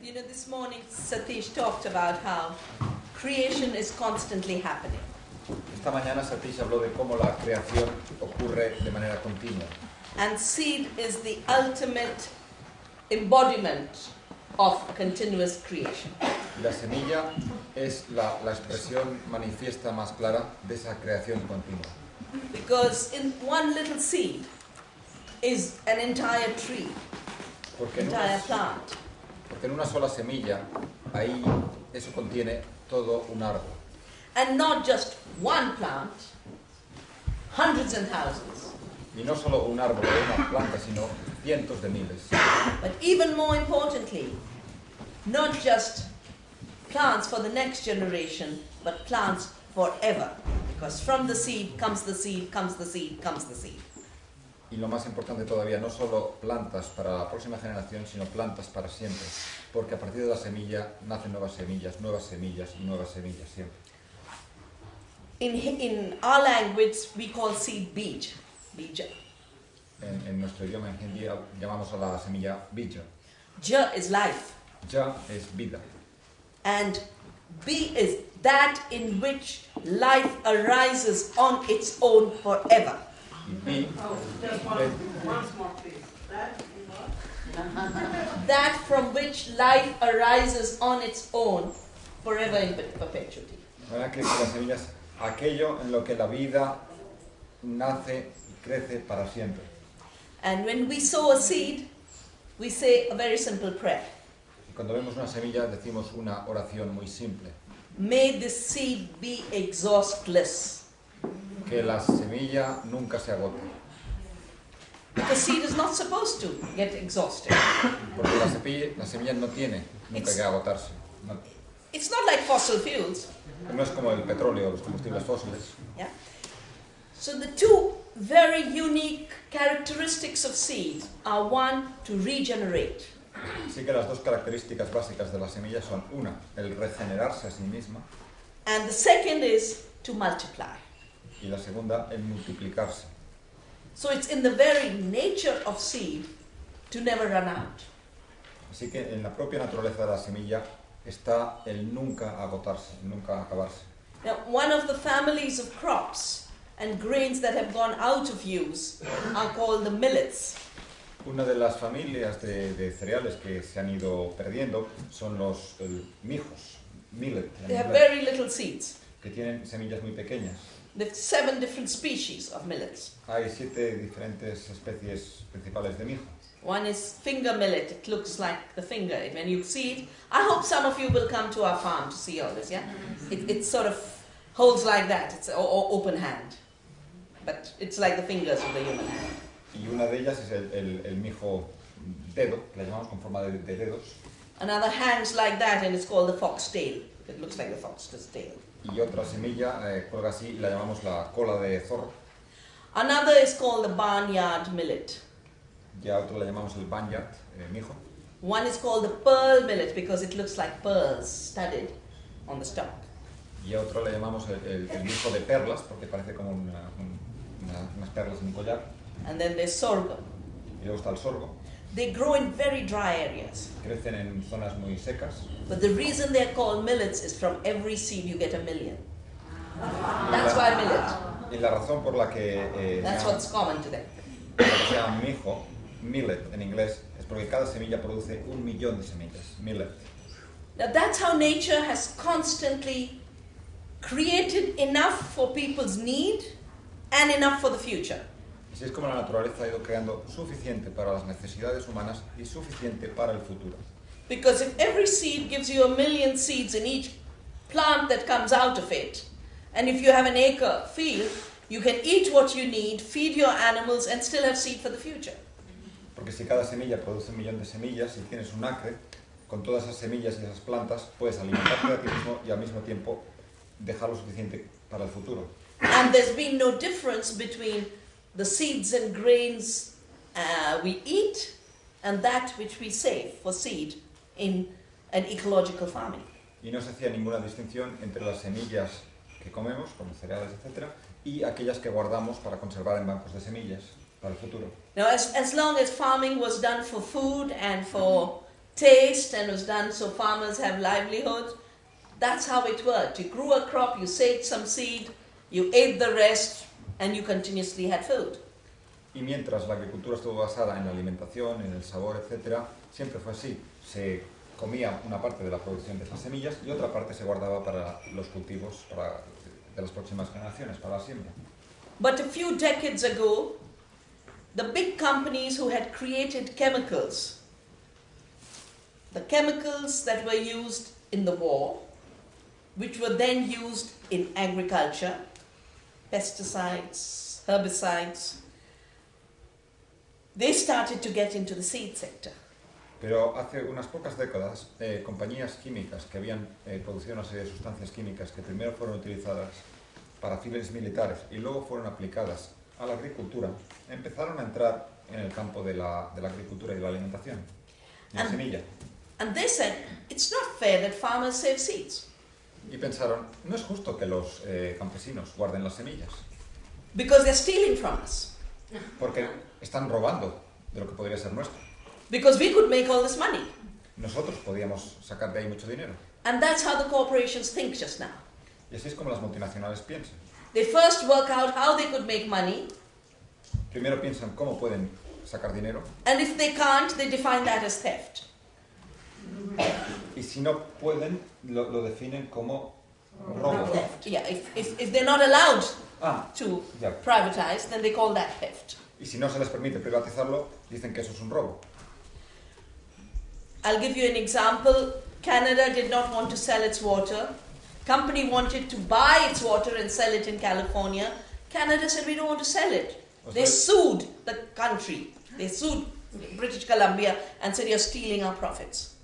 You know, this morning Satish talked about how creation is constantly happening. Esta mañana Satish habló de cómo la creación ocurre de manera continua. And seed is the ultimate embodiment of continuous creation. Y la semilla es la expresión manifiesta más clara de esa creación continua. Because in one little seed is an entire tree, entire plant. Porque en una sola semilla, ahí eso contiene todo un árbol. And not just one plant, hundreds and thousands. Y no solo un árbol o una planta, sino cientos de miles. But even more importantly, not just plants for the next generation, but plants forever. Because from the seed comes the seed, comes the seed, comes the seed. Y lo más importante todavía, no solo plantas para la próxima generación, sino plantas para siempre. Porque a partir de la semilla nacen nuevas semillas y nuevas semillas siempre. In our language, we call seed bij, bija. En nuestro idioma en hindi llamamos a la semilla bija. Ja is life. Ja es vida. And bi is that in which life arises on its own forever. Y bi Once more, please. That from which life arises on its own forever in perpetuity. ¿verdad? Que la semilla es aquello en lo que la vida nace y crece para siempre. And when we sow a seed, we say a very simple prayer. Y cuando vemos una semilla decimos una oración muy simple. May this seed be exhaustless. Que la semilla nunca se agote. The seed is not supposed to get exhausted. Porque la semilla no tiene nunca que agotarse. No, It's not like fossil fuels. no es como el petróleo o los combustibles fósiles. Yeah? So the two very unique characteristics of seed are one, to regenerate. Así que las dos características básicas de la semilla son una, el regenerarse a sí misma, And the second is to multiply. y la segunda, el multiplicarse. So it's in the very nature of seed to never run out. Así que en la propia naturaleza de la semilla está el nunca agotarse, el nunca acabarse. Now, one of the families of crops and grains that have gone out of use are called the millets. Una de las familias de cereales que se han ido perdiendo son los mijos, millet, en They have inglés, very little seeds. que tienen semillas muy pequeñas. There's 7 different species of millets. Hay 7 diferentes especies principales de mijo. One is finger millet. It looks like the finger. When you see it, I hope some of you will come to our farm to see all this, yeah? It sort of holds like that. It's an open hand. But it's like the fingers of the human hand. Y una de ellas es el mijo dedo, que la llamamos con forma de dedos. Another hands like that, and it's called the foxtail. It looks like the fox's tail. Y otra semilla cuelga así y la llamamos la cola de zorro. Another is called the barnyard millet. Y a otro la llamamos el barnyard, mijo. One is called the pearl millet because it looks like pearls studded on the stalk. Y a otro le llamamos el mijo de perlas, porque parece como unas perlas en un collar. And then there's sorghum. Y luego está el sorgo. They grow in very dry areas. Crecen en zonas muy secas. But the reason they're called millets is from every seed you get a million. That's why millet. Y la razón por la que That's what's common to them. se llama mijo, millet en inglés, es porque cada semilla produce 1.000.000 de semillas. Millet. Now that's how nature has constantly created enough for people's need and enough for the future. Así es como la naturaleza ha ido creando suficiente para las necesidades humanas y suficiente para el futuro. Because if every seed gives you 1,000,000 seeds in each plant that comes out of it, and if you have an acre field, you can eat what you need, feed your animals, and still have seed for the future. Porque si cada semilla produce 1.000.000 de semillas, si tienes un acre, con todas esas semillas y esas plantas, puedes alimentarte a ti mismo y al mismo tiempo dejar lo suficiente para el futuro. And there's been no difference between the seeds and grains we eat and that which we save for seed in an ecological farming. Y no se hacía ninguna distinción entre las semillas que comemos, como cereales, etc., y aquellas que guardamos para conservar en bancos de semillas para el futuro. Now, as long as farming was done for food and for taste and was done so farmers have livelihood. That's how it worked. You grew a crop, you saved some seed, you ate the rest, and you continuously had food. Y mientras la agricultura estuvo basada en la alimentación, en el sabor, etc., siempre fue así. Se comía una parte de la producción de esas semillas y otra parte se guardaba para los cultivos de las próximas generaciones, para la siembra. But a few decades ago, the big companies who had created chemicals, the chemicals that were used in the war, which were then used in agriculture, pesticides, herbicides, they started to get into the seed sector. Pero hace unas pocas décadas, compañías químicas que habían producido una serie de sustancias químicas que primero fueron utilizadas para fines militares y luego fueron aplicadas a la agricultura, empezaron a entrar en el campo de la agricultura y la alimentación, de la semilla. And they said, it's not fair that farmers save seeds. Y pensaron, no es justo que los campesinos guarden las semillas, Because they're stealing from us. porque están robando de lo que podría ser nuestro. Because we could make all this money. Nosotros podíamos sacar de ahí mucho dinero. And that's how the corporations think just now. Y así es como las multinacionales piensan. They first work out how they could make money, Primero piensan cómo pueden sacar dinero, and if they can't, they define that as theft. y si no pueden, lo definen como robo. Yeah, if they're not allowed Ah, to ya. privatize, then they call that theft. Y si no se les permite privatizarlo, dicen que eso es un robo. I'll give you an example. Canada did not want to sell its water. Company wanted to buy its water and sell it in California. Canada said, we don't want to sell it. They sued the country. They sued British Columbia and said, you're stealing our profits.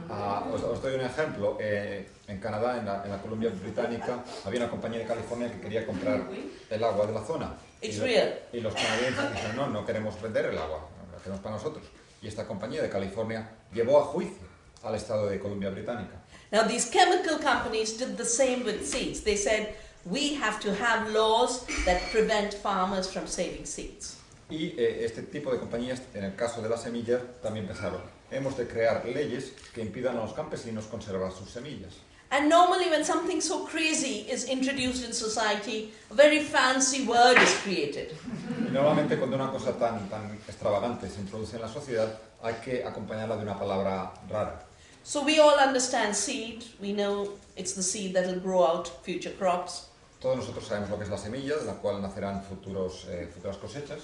Os doy un ejemplo. En Canadá, en la Columbia Británica, había una compañía de California que quería comprar el agua de la zona. It's Y real. y los canadienses dijeron, no, no queremos vender el agua, la queremos para nosotros. Y esta compañía de California llevó a juicio al estado de Columbia Británica. Now, these chemical companies did the same with seeds. They said, we have to have laws that prevent farmers from saving seeds. Y este tipo de compañías, en el caso de las semillas, también pensaron, hemos de crear leyes que impidan a los campesinos conservar sus semillas. And normally when something so crazy is introduced in society, a very fancy word is created. Y normalmente cuando una cosa tan extravagante se introduce en la sociedad, hay que acompañarla de una palabra rara. So we all understand seed. We know it's the seed that will grow out future crops. Todos nosotros sabemos lo que es la semilla, de la cual nacerán futuras cosechas.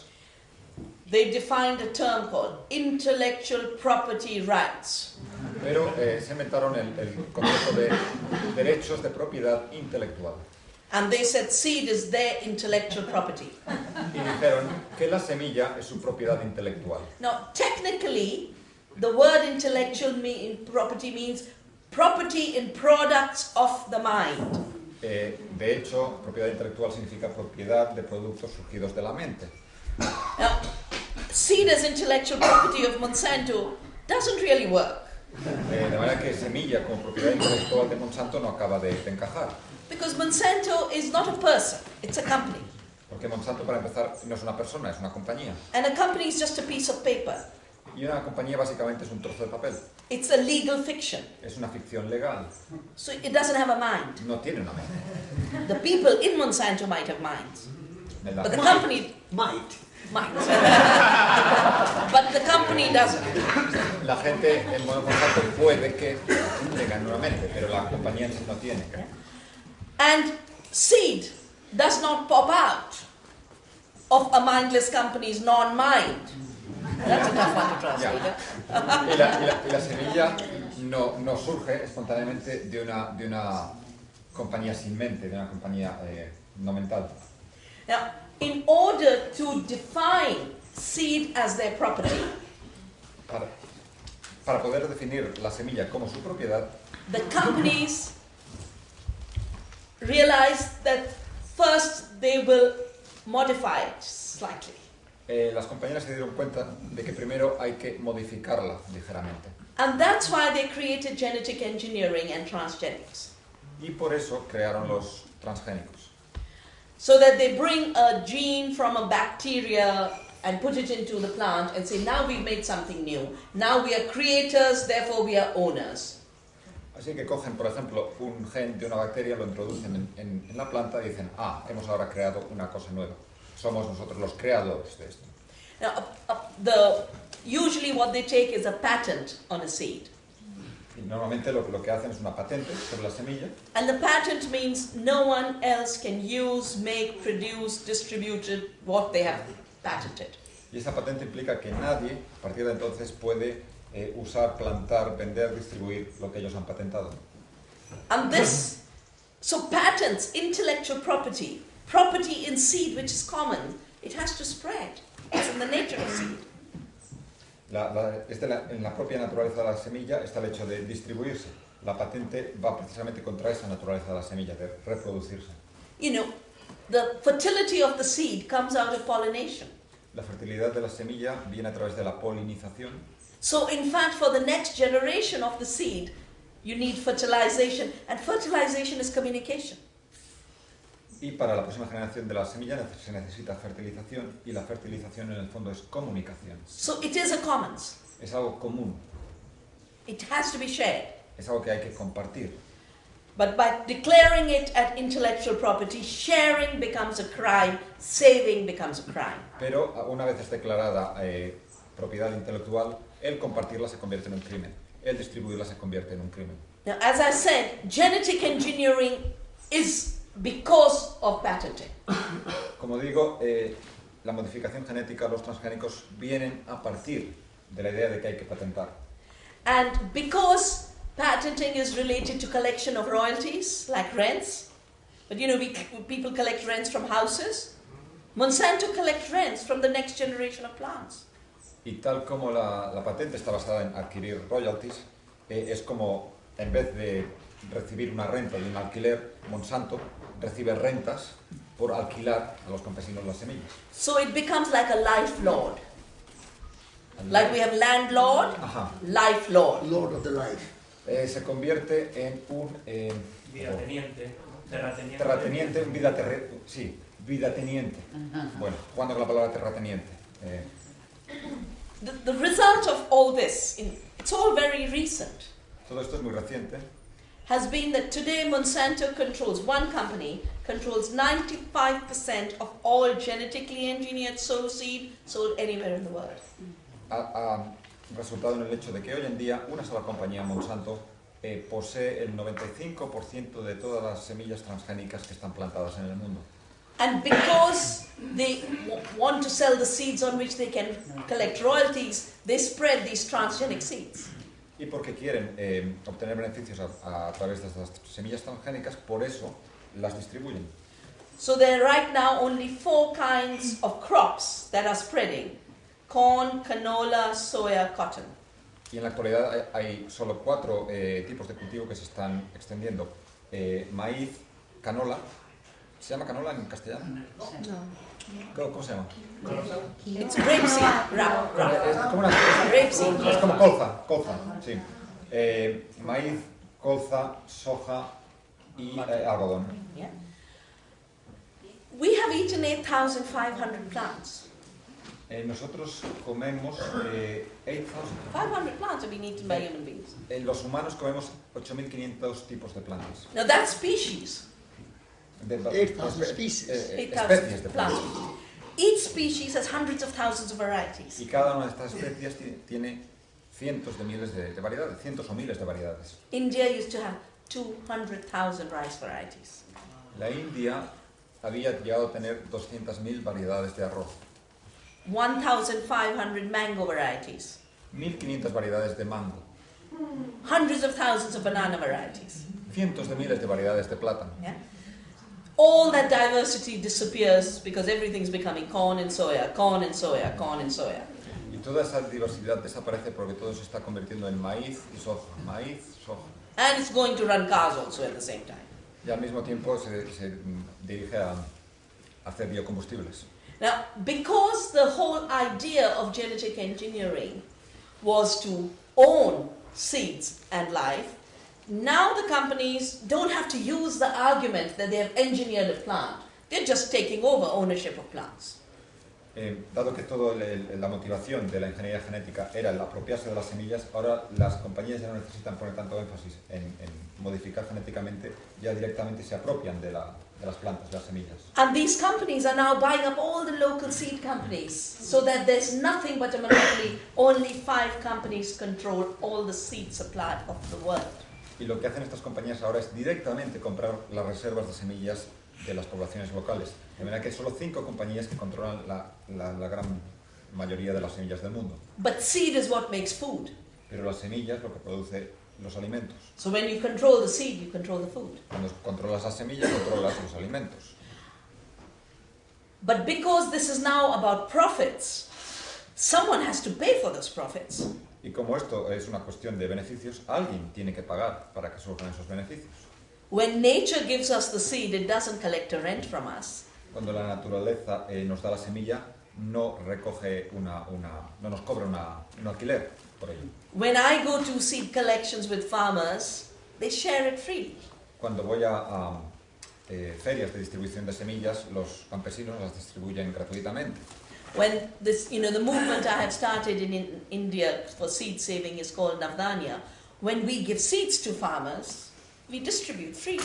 They defined a term called intellectual property rights. Pero se inventaron el concepto de derechos de propiedad intelectual. And they said seed is their intellectual property. Y dijeron que la semilla es su propiedad intelectual. Now, technically, the word intellectual property means property in products of the mind. De hecho, propiedad intelectual significa propiedad de productos surgidos de la mente. Now, seed as intellectual property of Monsanto doesn't really work. De manera que semilla como propiedad intelectual de Monsanto no acaba de encajar. Because Monsanto is not a person, it's a company. Porque Monsanto, para empezar, no es una persona, es una compañía. And a company is just a piece of paper. Y una compañía básicamente es un trozo de papel. It's a legal fiction. Es una ficción legal. So it doesn't have a mind. No tiene una mente. The people in Monsanto might have minds. La, But the company Might. might. But the company doesn't. la gente en Monsanto puede que tengan una mente, pero la compañía en sí no tiene. And seed does not pop out of a mindless company's non-mind. That's a tough one to translate. Ya. Y la semilla no surge espontáneamente de una compañía sin mente, de una compañía no mental. Now, in order to define seed as their property, Para poder definir la semilla como su propiedad, the companies realize that first they will modify it slightly. las compañías se dieron cuenta de que primero hay que modificarla ligeramente. And that's why they created genetic engineering and transgenics. Y por eso crearon los transgénicos. So that they bring a gene from a bacteria and put it into the plant and say, now we've made something new. Now we are creators, therefore we are owners. Así que cogen, por ejemplo, un gen de una bacteria, lo introducen en la planta y dicen, hemos ahora creado una cosa nueva. Somos nosotros los creadores de esto. Now, usually what they take is a patent on a seed. Y normalmente lo que hacen es una patente sobre la semilla. And the patent means no one else can use, make, produce, distribute it, what they have patented. Y esa patente implica que nadie, a partir de entonces, puede usar, plantar, vender, distribuir lo que ellos han patentado. And this, so patents, intellectual property, property in seed which is common, it has to spread. It's in the nature of seed. En la propia naturaleza de la semilla está el hecho de distribuirse. La patente va precisamente contra esa naturaleza de la semilla, de reproducirse. You know, the fertility of the seed comes out of pollination. La fertilidad de la semilla viene a través de la polinización. So in fact, for the next generation of the seed, you need fertilization, and fertilization is communication. Y para la próxima generación de la semilla se necesita fertilización, y la fertilización en el fondo es comunicación. So it is a commons. Es algo común, It has to be shared. es algo que hay que compartir. But by declaring it as intellectual property, sharing becomes a crime, saving becomes a crime. Pero una vez es declarada propiedad intelectual, el compartirla se convierte en un crimen. El distribuirla se convierte en un crimen. Now, as I said, genetic engineering is because of patenting. Como digo, la modificación genética, los transgénicos, vienen a partir de la idea de que hay que patentar. And because patenting is related to collection of royalties, like rents, but you know, people collect rents from houses. Monsanto collects rents from the next generation of plants. Y tal como la patente está basada en adquirir royalties, es como, en vez de recibir una renta de un alquiler, Monsanto recibe rentas por alquilar a los campesinos las semillas. So it becomes like a life lord. Like we have landlord, Ajá. life lord. Lord of the life. Se convierte en un terrateniente, un vidateniente. Bueno, jugando con la palabra terrateniente. The result of all this, it's all very recent, Todo esto es muy reciente. has been that today Monsanto controls, one company controls 95% of all genetically engineered soy seed sold anywhere in the world. Ha resultado en el hecho de que hoy en día una sola compañía, Monsanto, posee el 95% de todas las semillas transgénicas que están plantadas en el mundo. And because they want to sell the seeds on which they can collect royalties, they spread these transgenic seeds. Y porque quieren obtener beneficios a través de estas semillas transgénicas, por eso las distribuyen. So there are right now only 4 kinds of crops that are spreading: corn, canola, soya, cotton. Y en la actualidad hay solo 4 tipos de cultivo que se están extendiendo. Maíz, canola. ¿Se llama canola en castellano? No. ¿Cómo se llama? It's rapeseed. Es como Rapeseed. es como colza, sí. Maíz, colza, soja y algodón. Yeah. We have eaten 8,500 plants. Nosotros comemos 8,000. 500 plants have been eaten by human beings. Los humanos comemos 8.500 tipos de plantas. Now that's species. 8,000 species. 8,000 Especies de plantas. Each species has hundreds of thousands of varieties. Y cada una de estas especies tiene cientos de miles de variedades, cientos o miles de variedades. India used to have 200,000 rice varieties. La India había llegado a tener 200.000 variedades de arroz, 1,500 mango varieties, 1.500 variedades de mango, hundreds of thousands of banana varieties. cientos de miles de variedades de plátano. Yeah? All that diversity disappears because everything's becoming corn and soya, corn and soya, corn and soya. Y toda esa diversidad desaparece porque todo se está convirtiendo en maíz y soja, maíz, soja. And it's going to run cars also at the same time. Y al mismo tiempo se dirige a hacer biocombustibles. Now, because the whole idea of genetic engineering was to own seeds and life, now the companies don't have to use the argument that they have engineered a plant. They're just taking over ownership of plants. Dado que toda la motivación de la ingeniería genética era el apropiarse de las semillas, ahora las compañías ya no necesitan poner tanto énfasis en modificar genéticamente, ya directamente se apropian de las plantas, de las semillas. And these companies are now buying up all the local seed companies, so that there's nothing but a monopoly. Only 5 companies control all the seed supply of the world. Y lo que hacen estas compañías ahora es directamente comprar las reservas de semillas de las poblaciones locales. De manera que solo 5 compañías que controlan la gran mayoría de las semillas del mundo. But seed is what makes food. Pero las semillas lo que produce los alimentos. So when you control the seed, you control the food. Cuando controlas las semillas, controlas los alimentos. But because this is now about profits, someone has to pay for those profits. Y como esto es una cuestión de beneficios, alguien tiene que pagar para que surjan esos beneficios. When nature gives us the seed, it doesn't collect a rent from us. Cuando la naturaleza nos da la semilla, no recoge no nos cobra un alquiler por ello. When I go to seed collections with farmers, they share it freely. Cuando voy a ferias de distribución de semillas, los campesinos las distribuyen gratuitamente. When this, the movement I have started in India for seed saving is called Navdanya. When we give seeds to farmers, we distribute freely.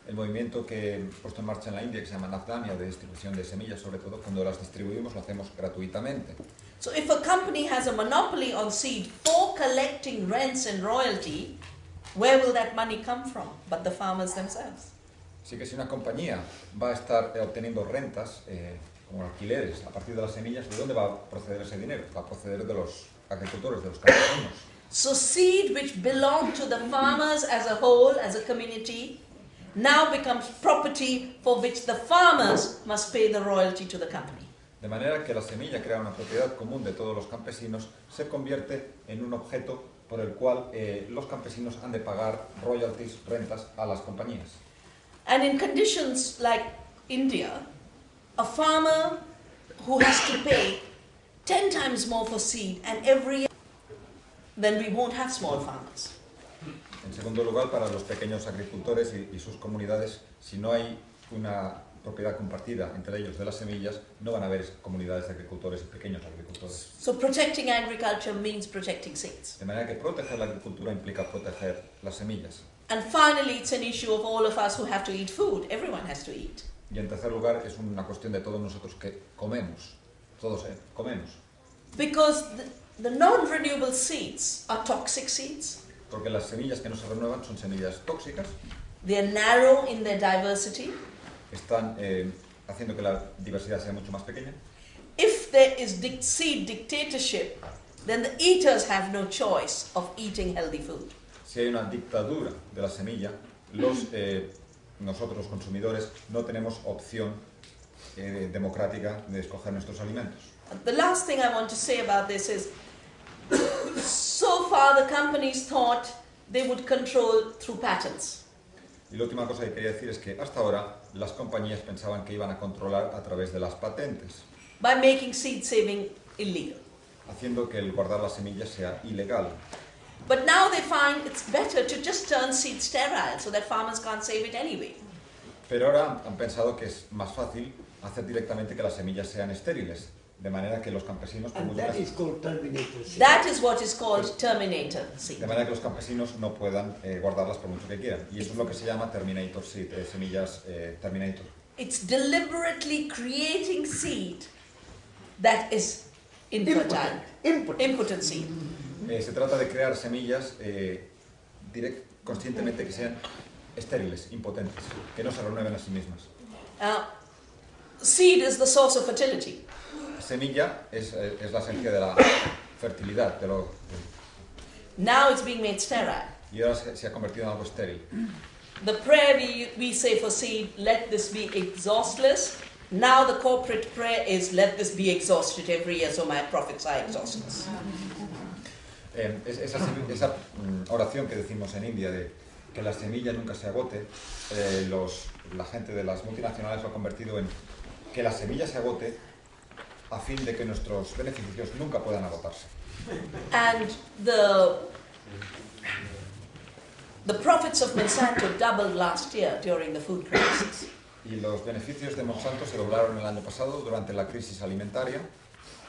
El movimiento que he puesto en marcha en la India, que se llama Navdanya, de distribución de semillas, sobre todo cuando las distribuimos, lo hacemos gratuitamente. So if a company has a monopoly on seed for collecting rents and royalty, where will that money come from? But the farmers themselves. Así que si una compañía va a estar obteniendo rentas, como alquileres, a partir de las semillas, ¿de dónde va a proceder ese dinero? Va a proceder de los agricultores, de los campesinos. So seed which belonged to the farmers as a whole, as a community, now becomes property for which the farmers must pay the royalty to the company. De manera que la semilla, crea una propiedad común de todos los campesinos, se convierte en un objeto por el cual los campesinos han de pagar royalties, rentas a las compañías. And in conditions like India, a farmer who has to pay 10 times more for seed and every year, then we won't have small farmers. En segundo lugar, para los pequeños agricultores y sus comunidades, si no hay una propiedad compartida entre ellos de las semillas, no van a haber comunidades de agricultores y pequeños agricultores. So protecting agriculture means protecting seeds. De manera que proteger la agricultura implica proteger las semillas. And finally, it's an issue of all of us who have to eat food. Everyone has to eat. Y en tercer lugar, es una cuestión de todos nosotros que comemos. Todos comemos. Because the non-renewable seeds are toxic seeds. Porque las semillas que no se renuevan son semillas tóxicas. They are narrow in their diversity. Están haciendo que la diversidad sea mucho más pequeña. If there is seed dictatorship, then the eaters have no choice of eating healthy food. Si hay una dictadura de la semilla, nosotros los consumidores no tenemos opción democrática de escoger nuestros alimentos. The last thing I want to say about this is, so far the companies thought they would control through patents. Y la última cosa que quería decir es que hasta ahora las compañías pensaban que iban a controlar a través de las patentes, By making seed saving illegal. haciendo que el guardar las semillas sea ilegal. But now they find it's better to just turn seed sterile so that farmers can't save it anyway. Pero ahora han pensado que es más fácil hacer directamente que las semillas sean estériles, de manera que los campesinos And that is called terminator seed. That is what is called terminator seed. de manera que los campesinos no puedan guardarlas por mucho que quieran. Y eso es lo que se llama terminator seed, semillas terminator. It's deliberately creating seed that is infertile, impotent seed. Se trata de crear semillas conscientemente que sean estériles, impotentes, que no se renueven a sí mismas. Seed is the source of fertility. Semilla es la esencia de la fertilidad, Now it's being made sterile. y ahora se ha convertido en algo estéril. The prayer we say for seed, let this be exhaustless. Now the corporate prayer is, let this be exhausted every year so my profits are exhausted. Esa oración que decimos en India de que la semilla nunca se agote, la gente de las multinacionales lo ha convertido en que la semilla se agote a fin de que nuestros beneficios nunca puedan agotarse. And the profits of Monsanto doubled last year during the food crisis. Y los beneficios de Monsanto se doblaron el año pasado durante la crisis alimentaria.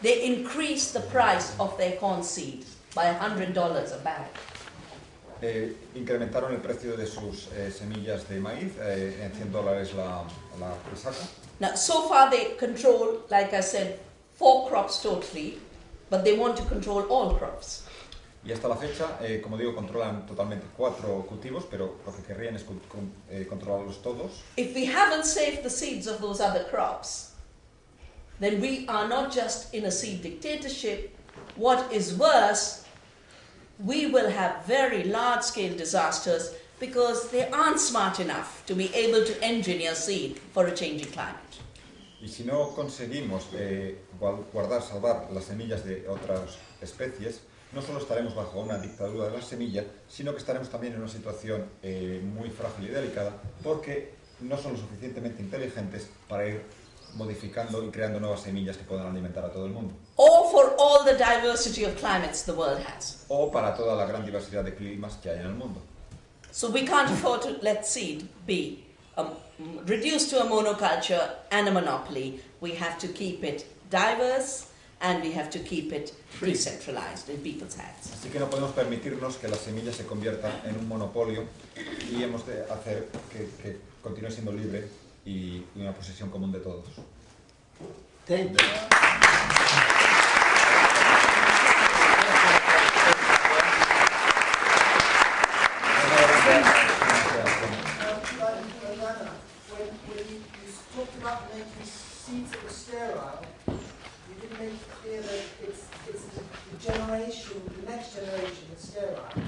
They increased the price of their corn seed by $100 a bag. Incrementaron el precio de sus semillas de maíz en $100 la saca. Now, so far they control, like I said, 4 crops totally, but they want to control all crops. Y hasta la fecha, como digo, controlan totalmente 4 cultivos, pero lo que querrían es controlarlos todos. If we haven't saved the seeds of those other crops, then we are not just in a seed dictatorship. What is worse, we will have very large-scale disasters because they aren't smart enough to be able to engineer seed for a changing climate. Y si no conseguimos salvar las semillas de otras especies, no solo estaremos bajo una dictadura de la semilla, sino que estaremos también en una situación muy frágil y delicada, porque no son lo suficientemente inteligentes para ir modificando y creando nuevas semillas que puedan alimentar a todo el mundo. Or for all the diversity of climates the world has. O para toda la gran diversidad de climas que hay en el mundo. So we can't afford to let seed be reduced to a monoculture and a monopoly. We have to keep it diverse and we have to keep it decentralized in people's hands. Así que no podemos permitirnos que las semillas se conviertan en un monopolio y hemos de hacer que continúe siendo libre y una posesión común de todos. Thank you. When you talked about making seeds that were sterile, you didn't make it clear that it's the generation, the next generation that's sterile. I think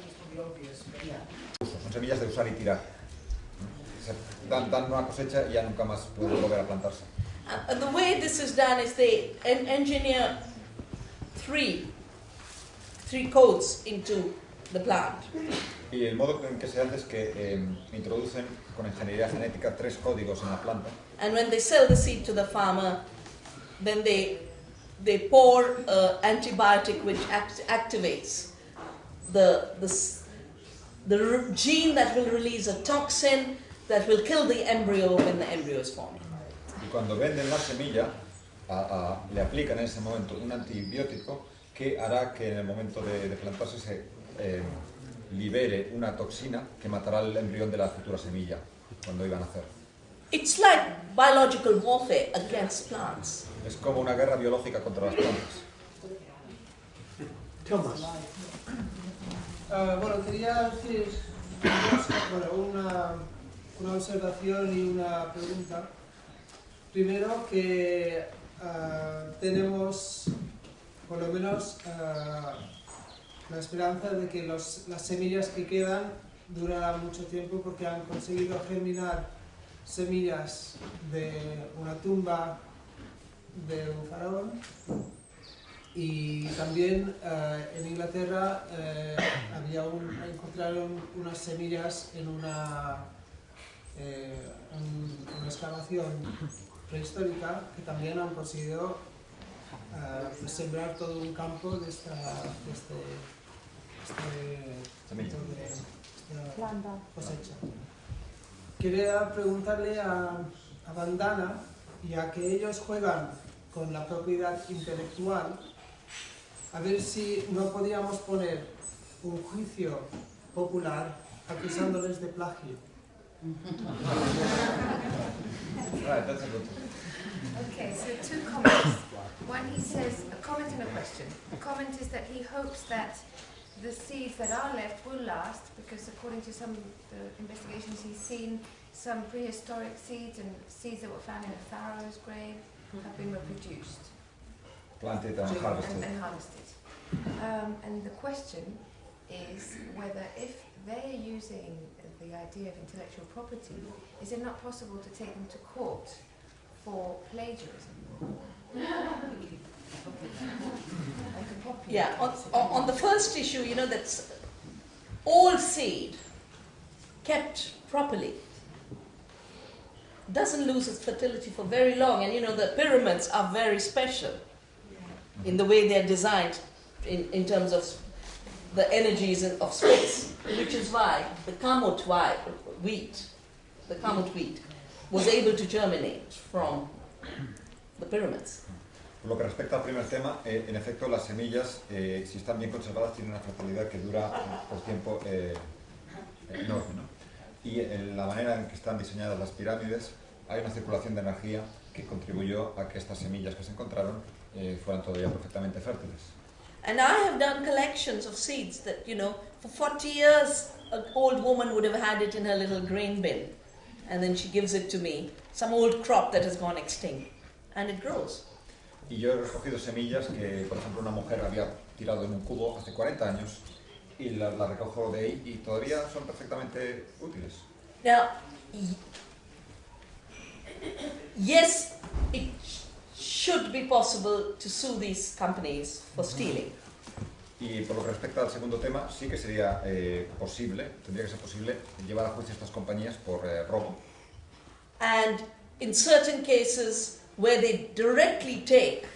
it's probably obvious, but yeah. Son semillas de usar y tirar. Dan una cosecha y ya nunca más pueden volver a plantarse. And the way this is done is they engineer three codes into the plant. Y el modo en que se hace es que introducen con ingeniería genética 3 códigos en la planta. And when they sell the seed to the farmer, then they pour antibiotic which activates the gene that will release a toxin that will kill the embryo when the embryo is forming. Y cuando venden la semilla, le aplican en ese momento un antibiótico que hará que en el momento de plantarse se libere una toxina que matará el embrión de la futura semilla cuando iban a nacer. It's like biological warfare against plants. Es como una guerra biológica contra las plantas. Thomas. Bueno, quería decir una observación y una pregunta. Primero que tenemos por lo menos la esperanza de que las semillas que quedan durarán mucho tiempo porque han conseguido germinar semillas de una tumba de un faraón. Y también en Inglaterra encontraron unas semillas en una excavación prehistórica que también han conseguido sembrar todo un campo de esta cosecha. Quería preguntarle a Vandana, ya que ellos juegan con la propiedad intelectual, a ver si no podíamos poner un juicio popular acusándoles de plagio. Okay, so 2 comments. One, he says, a comment and a question. The comment is that he hopes that the seeds that are left will last, because according to some investigations he's seen, some prehistoric seeds and seeds that were found in a pharaoh's grave have been reproduced. Planted and harvested. And harvested. And the question is whether if they're using the idea of intellectual property, is it not possible to take them to court for plagiarism? Yeah, on the first issue, you know, that's all seed kept properly doesn't lose its fertility for very long. And you know, the pyramids are very special in the way they're designed in terms of the energies of space, which is why the kamut wheat was able to germinate from the pyramids. Por lo que respecta al primer tema, en efecto las semillas, si están bien conservadas, tienen una fertilidad que dura por tiempo enorme, ¿no? Y en la manera en que están diseñadas las pirámides, hay una circulación de energía que contribuyó a que estas semillas que se encontraron fueran todavía perfectamente fértiles. And I have done collections of seeds that, for 40 years, an old woman would have had it in her little grain bin. And then she gives it to me, some old crop that has gone extinct. And it grows. Y yo he recogido semillas que, por ejemplo, una mujer había tirado en un cubo hace 40 años y las recojo de ahí y todavía son perfectamente útiles. Now, yes, it should be possible to sue these companies for stealing. Y por lo que respecta al segundo tema, sí que sería posible, tendría que ser posible, llevar a juicio a estas compañías por robo. And in certain cases where they directly take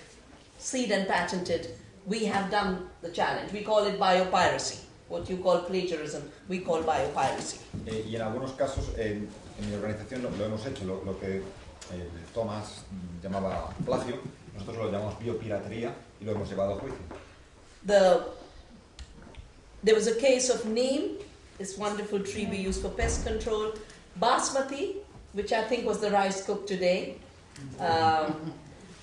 seed and patented, we have done the challenge. We call it biopiracy. What you call plagiarism, we call biopiracy. Y en algunos casos, en mi organización lo hemos hecho, lo que Thomas llamaba plagio, nosotros lo llamamos biopiratería y lo hemos llevado a juicio. There was a case of neem, this wonderful tree we use for pest control, basmati, which I think was the rice cooked today, and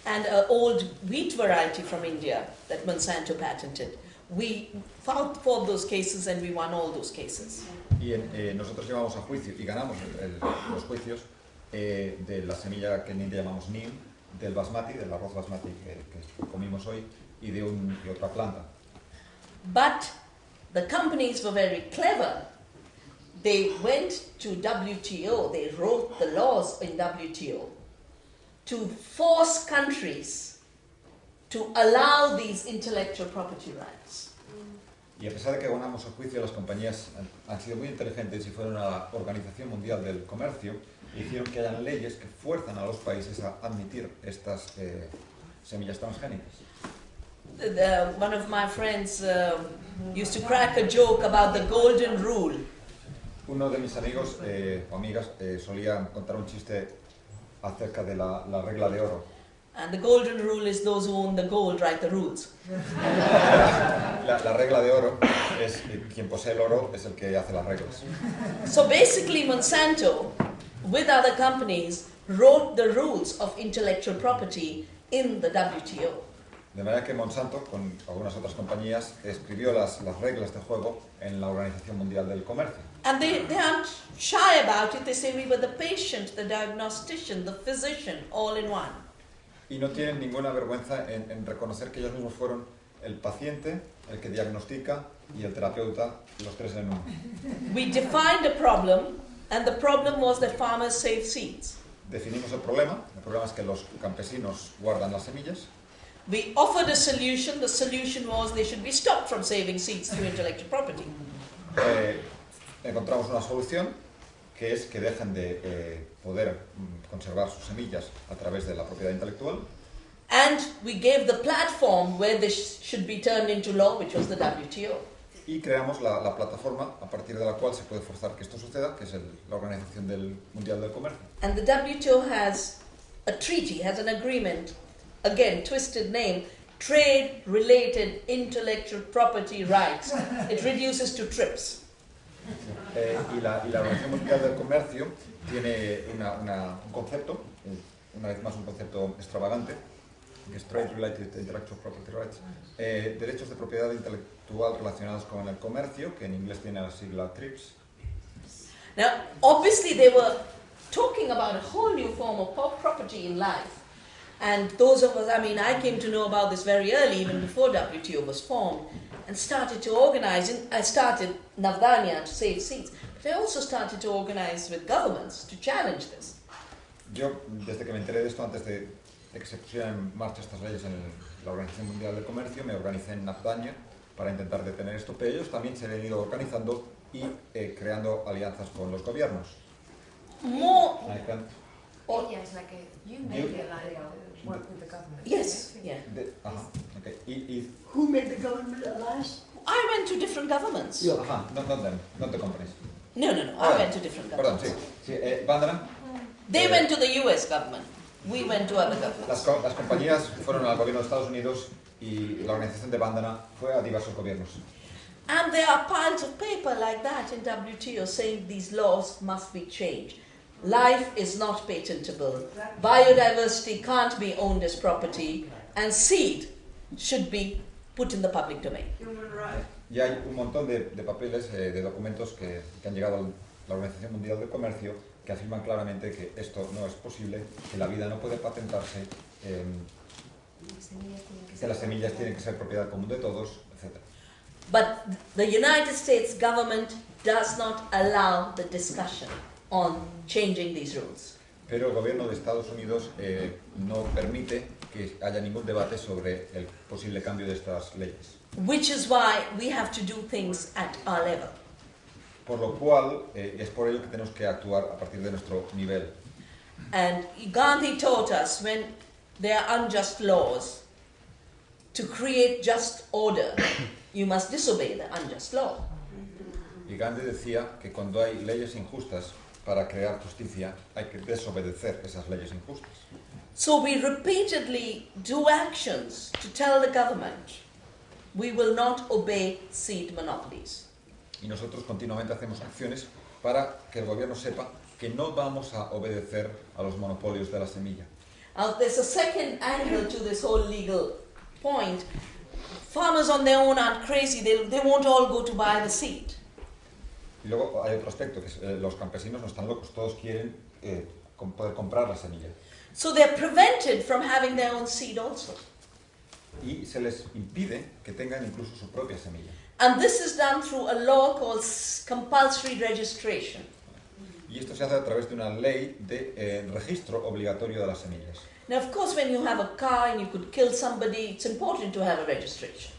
an old wheat variety from India that Monsanto patented. We fought for those cases and we won all those cases. Y nosotros llevamos a juicio y ganamos los juicios de la semilla que en India llamamos neem, del basmati, del arroz basmati que comimos hoy, y de otra planta. But the companies were very clever. They went to WTO, they wrote the laws in WTO to force countries to allow these intellectual property rights. Y a pesar de que ganamos el juicio, las compañías han sido muy inteligentes y fueron a la Organización Mundial del Comercio e hicieron que hayan leyes que fuerzan a los países a admitir estas semillas transgénicas. One of my friends used to crack a joke about the golden rule. Uno de mis amigos o amigas solía contar un chiste acerca de la regla de oro. And the golden rule is those who own the gold write the rules. La regla de oro es quien posee el oro es el que hace las reglas. So basically Monsanto, with other companies, wrote the rules of intellectual property in the WTO. De manera que Monsanto, con algunas otras compañías, escribió las reglas de juego en la Organización Mundial del Comercio. And they aren't shy about it. They say we were the patient, the diagnostician, the physician, all in one. Y no tienen ninguna vergüenza en reconocer que ellos mismos fueron el paciente, el que diagnostica y el terapeuta, los tres en uno. We defined a problem, and the problem was that farmers save seeds. Definimos el problema es que los campesinos guardan las semillas. We offered a solution. The solution was they should be stopped from saving seeds through intellectual property. Encontramos una solución que es que dejen de poder conservar sus semillas a través de la propiedad intelectual. And we gave the platform where this should be turned into law, which was the WTO. Y creamos la plataforma a partir de la cual se puede forzar que esto suceda, que es la Organización Mundial del Comercio. And the WTO has a treaty, has an agreement, again, twisted name, Trade-Related Intellectual Property Rights. It reduces to TRIPS. Y la Organización Mundial del Comercio tiene un concepto, una vez más un concepto extravagante, que es Trade Related Intellectual Property Rights, derechos de propiedad intelectual relacionados con el comercio, que en inglés tiene la sigla TRIPS. Now, obviously they were talking about a whole new form of property in life. And those of us, I came to know about this very early, even before WTO was formed, and started to organize. I started Navdanya to save seeds, but I also started to organize with governments to challenge this. Yo, desde que me enteré de esto, antes de que se pusieran en marcha estas leyes en la Organización Mundial del Comercio, me organicé en Navdanya para intentar detener esto, pero ellos también se han ido organizando y creando alianzas con los gobiernos. More. Yes, like you made the alliance to work with the government. Yes, yeah. Okay. Who made the government alliance? I went to different governments. Yeah. Not them, not the companies. No, I went to different Perdón, governments. sí. Vandana? They went to the US government. We went to other governments. Las compañías fueron al gobierno de Estados Unidos y la organización de Bandana fue a diversos gobiernos. And there are piles of paper like that in WTO saying these laws must be changed. Life is not patentable. Biodiversity can't be owned as property. And seed should be put in the public domain. Y hay un montón de papeles, de documentos que han llegado a la Organización Mundial del Comercio que afirman claramente que esto no es posible, que la vida no puede patentarse, que las semillas tienen que ser propiedad común de todos, etc. But the United States government does not allow the discussion on changing these rules. Pero el gobierno de Estados Unidos no permite que haya ningún debate sobre el posible cambio de estas leyes. Which is why we have to do things at our level. Por lo cual, es por ello que tenemos que actuar a partir de nuestro nivel. And Gandhi taught us when there are unjust laws, to create just order, you must disobey the unjust law. Y Gandhi decía que cuando hay leyes injustas, para crear justicia hay que desobedecer esas leyes injustas. So we repeatedly do actions to tell the government we will not obey seed monopolies. Y nosotros continuamente hacemos acciones para que el gobierno sepa que no vamos a obedecer a los monopolios de la semilla. Now there's a second angle to this whole legal point. Farmers on their own aren't crazy, they won't all go to buy the seed. Y luego hay otro aspecto, que es, los campesinos no están locos, todos quieren poder comprar la semilla. So they're prevented from having their own seed also. Y se les impide que tengan incluso su propia semilla. And this is done through a law called compulsory registration. Y esto se hace a través de una ley de registro obligatorio de las semillas. Now, of course, when you have a car and you could kill somebody, it's important to have a registration.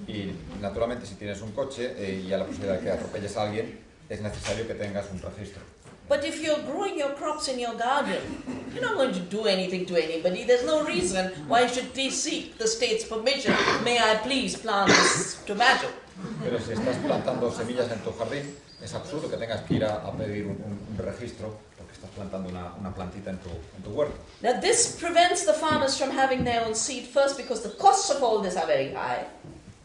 Y naturalmente si tienes un coche y a la posibilidad de que atropelles a alguien, es necesario que tengas un registro. But if you're growing your crops in your garden, you're not going to do anything to anybody. There's no reason why you should seek the state's permission. May I please plant this tomato? Pero si estás plantando semillas en tu jardín, es absurdo que tengas que ir a pedir un registro porque estás plantando una plantita en tu huerto. Now this prevents the farmers from having their own seed, first because the costs of all this are very high.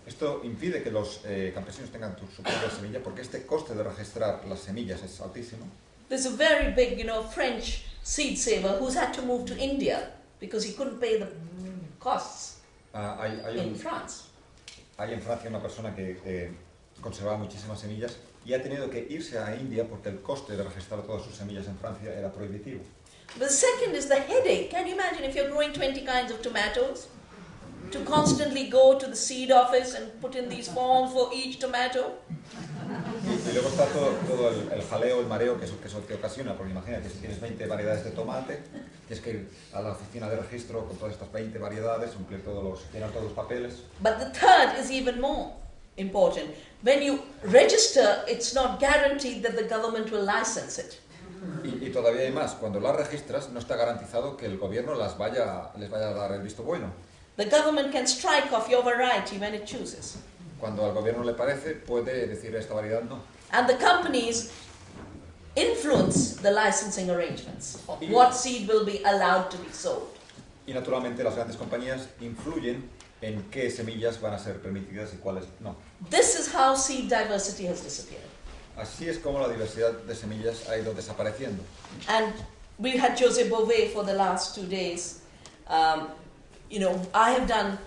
Esto impide que los campesinos tengan su propia semilla porque este coste de registrar las semillas es altísimo. There's a very big, French seed saver who's had to move to India because he couldn't pay the costs in France. Hay en Francia una persona que conservaba muchísimas semillas y ha tenido que irse a India porque el coste de registrar todas sus semillas en Francia era prohibitivo. The second is the headache. Can you imagine if you're growing 20 kinds of tomatoes? To constantly go to the seed office and put in these forms for each tomato? Y luego está todo el jaleo, el mareo que eso te ocasiona, porque imagínate, si tienes 20 variedades de tomate, tienes que ir a la oficina de registro con todas estas 20 variedades, llenar todos los papeles. But the third is even more important. When you register, it's not guaranteed that the government will license it. Y todavía hay más, cuando las registras no está garantizado que el gobierno les vaya a dar el visto bueno. The government can strike off your variety when it chooses. Cuando al gobierno le parece, puede decir esta variedad no. And the companies influence the licensing arrangements. What seed will be allowed to be sold. Y naturalmente las grandes compañías influyen en qué semillas van a ser permitidas y cuáles no. This is how seed diversity has disappeared. Así es como la diversidad de semillas ha ido desapareciendo. And we had Jose Bové for the last 2 days. I have done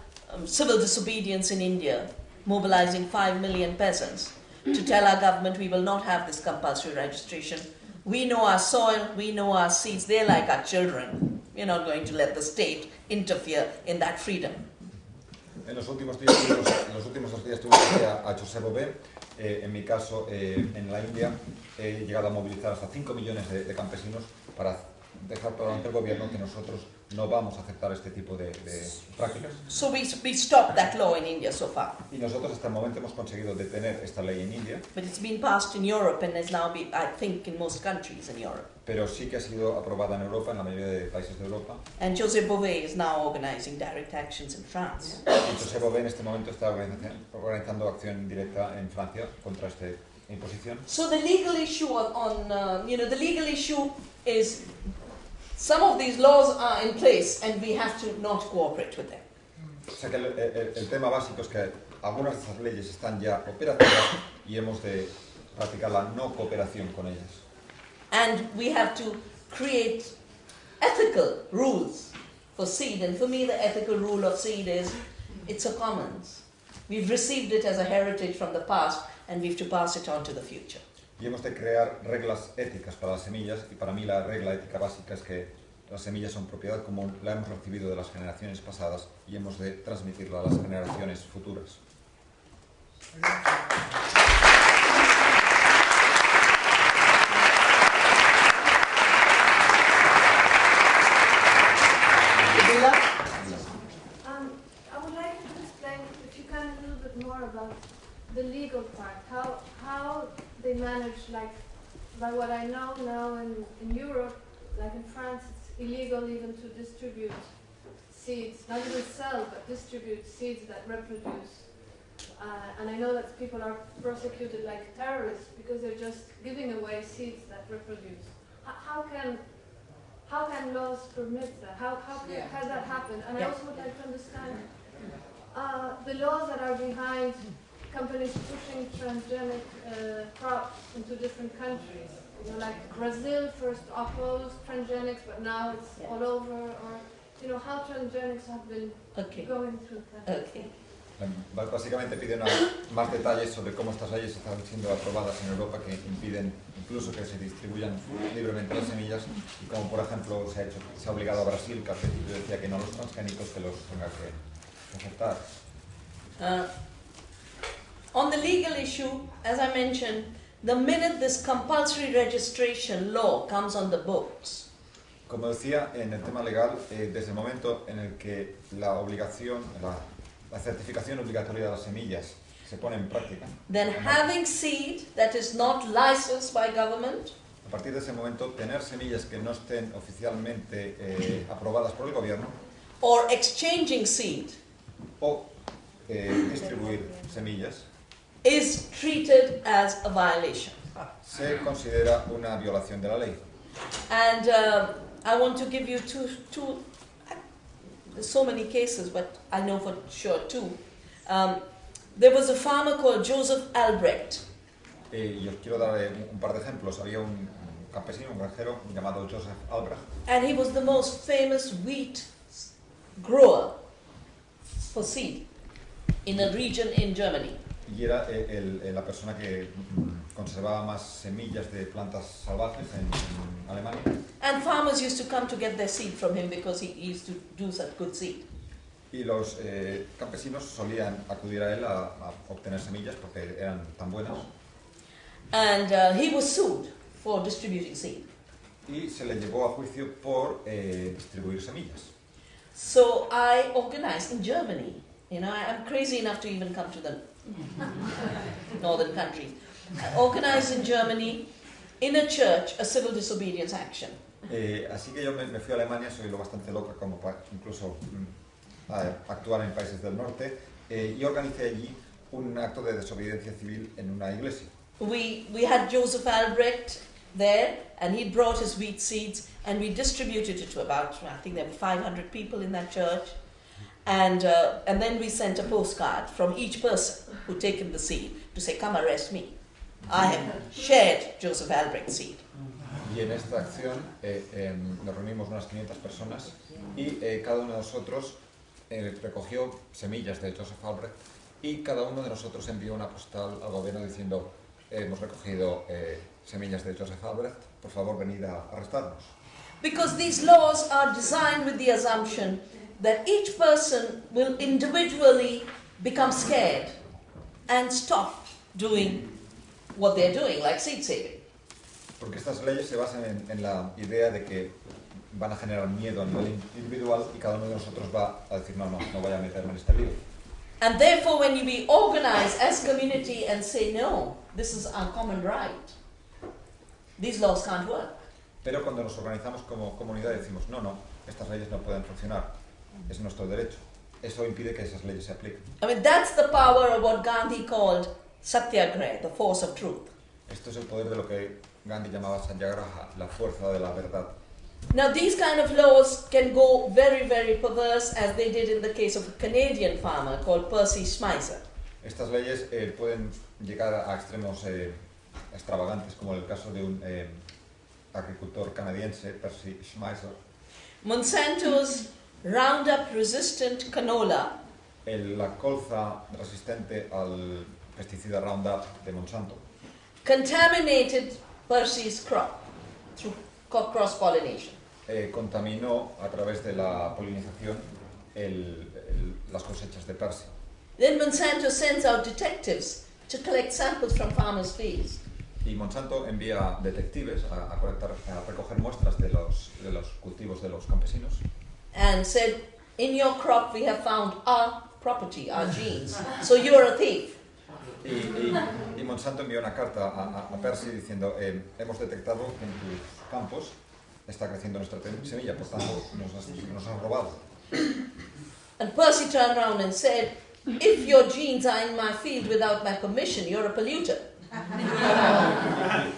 civil disobedience in India, mobilizing 5 million peasants to tell our government we will not have this compulsory registration. We know our soil, we know our seeds, they're like our children. We're not going to let the state interfere in that freedom. En los últimos 2 días tuve a José Bové. En mi caso, en la India, he llegado a movilizar hasta 5 millones de campesinos para dejar claro ante el gobierno que nosotros no vamos a aceptar este tipo de prácticas. So we stopped that law in India so far. Y nosotros hasta el momento hemos conseguido detener esta ley en India. But it's been passed in Europe and has now been, I think, in most countries in Europe. Pero sí que ha sido aprobada en Europa, en la mayoría de países de Europa. And José Bové is now organizing direct actions in France. Y José Bové en este momento está organizando acción directa en Francia contra esta imposición. So the legal issue the legal issue is some of these laws are in place and we have to not cooperate with them. O sea que el tema básico es que algunas de estas leyes están ya operativas y hemos de practicar la no cooperación con ellas. And we have to create ethical rules for seed. And for me, the ethical rule of seed is it's a commons. We've received it as a heritage from the past and we have to pass it on to the future. Y hemos de crear reglas éticas para las semillas, y para mí la regla ética básica es que las semillas son propiedad común, la hemos recibido de las generaciones pasadas y hemos de transmitirla a las generaciones futuras. I would like you to explain, if you can, a little bit more about the legal part. How they manage, like, by what I know now in Europe, like in France, it's illegal even to distribute seeds, not even sell, but distribute seeds that reproduce. And I know that people are prosecuted like terrorists because they're just giving away seeds that reproduce. How can laws permit that? How has that happened? And I also would like to understand the laws that are behind companies pushing transgenic crops into different countries. You know, like Brazil first opposed transgenics, but now it's all over. Or, you know, how transgenics have been going through that. Okay. Básicamente piden más detalles sobre cómo estas leyes están siendo aprobadas en Europa que impiden incluso que se distribuyan libremente las semillas, y como por ejemplo se ha obligado a Brasil, que al principio decía que no los transgénicos, que los tenga que aceptar. On the legal issue, as I mentioned, the minute this compulsory registration law comes on the books, Como decía, en el tema legal, desde el momento en el que la obligación, la certificación obligatoria de las semillas se pone en práctica, then having seed that is not licensed by government, a partir de ese momento, tener semillas que no estén oficialmente aprobadas por el gobierno, or exchanging seed, o distribuir semillas, is treated as a violation. se considera una violación de la ley. And I want to give you two there's so many cases, but I know for sure two. There was a farmer called Joseph Albrecht. Y os quiero dar un par de ejemplos. Había un campesino, un granjero llamado Joseph Albrecht, And he was the most famous wheat grower for seed in a region in Germany. y era la persona que conservaba más semillas de plantas salvajes en Alemania. And farmers used to come to get their seed from him because he used to do such good seed. Y los campesinos solían acudir a él a obtener semillas porque eran tan buenas. And he was sued for distributing seed. Y se le llevó a juicio por distribuir semillas. So I organized in Germany. You know, I'm crazy enough to even come to the northern countries. I organized in Germany, in a church, a civil disobedience action. Así que yo me fui a Alemania, soy lo bastante loca como para incluso actuar en países del norte, y organicé allí un acto de desobediencia civil en una iglesia. We had Joseph Albrecht there, and he brought his wheat seeds, and we distributed it to about, I think there were 500 people in that church. And then we sent a postcard from each person who'd taken the seed to say, come arrest me. I have shared Joseph Albrecht's seed. Y en esta acción nos reunimos unas 500 personas y cada uno de nosotros recogió semillas de Joseph Albrecht, y cada uno de nosotros envió una postal al gobierno diciendo: hemos recogido semillas de Joseph Albrecht, por favor venid a arrestarnos. Because these laws are designed with the assumption that each person will individually become scared and stop doing what they're doing, like seed saving. Porque estas leyes se basan en la idea de que van a generar miedo a nivel individual, y cada uno de nosotros va a decir: no voy a meterme en este lío. And therefore, when we organize as community and say, no, this is our common right, these laws can't work. Pero cuando nos organizamos como comunidad decimos: no, estas leyes no pueden funcionar, es nuestro derecho. Eso impide que esas leyes se apliquen. I mean, that's the power of what Gandhi called Satyagraha, the force of truth. Esto es el poder de lo que Gandhi llamaba Satyagraha, la fuerza de la verdad. Now these kind of laws can go very, very perverse, as they did in the case of a Canadian farmer called Percy Schmeiser. Estas leyes pueden llegar a extremos extravagantes, como el caso de un agricultor canadiense, Percy Schmeiser. Monsanto's Roundup resistant canola La colza resistente al pesticida Roundup de Monsanto contaminated Percy's crop through cross-pollination. Contaminó a través de la polinización las cosechas de Percy. Then Monsanto sends out detectives to collect samples from farmers' fields. Y Monsanto envía detectives a recoger muestras de los cultivos de los campesinos. And said, in your crop we have found our property, our genes, so you're a thief. Y Monsanto envió una carta a Percy diciendo, hemos detectado que en tus campos está creciendo nuestra semilla, por tanto nos has robado. And Percy turned around and said, if your genes are in my field without my permission, you're a polluter.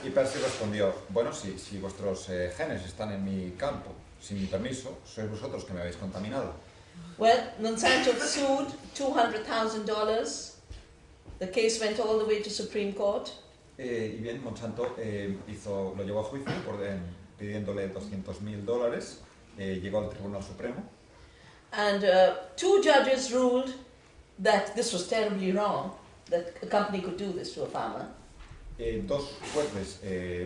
Y Percy respondió, bueno, si vuestros genes están en mi campo sin mi permiso, sois vosotros que me habéis contaminado. Well, Monsanto sued $200,000. The case went all the way to Supreme Court. Y bien, Monsanto lo llevó a juicio pidiéndole $200,000. Llegó al Tribunal Supremo. And 2 judges ruled that this was terribly wrong, that a company could do this to a farmer. 2 jueces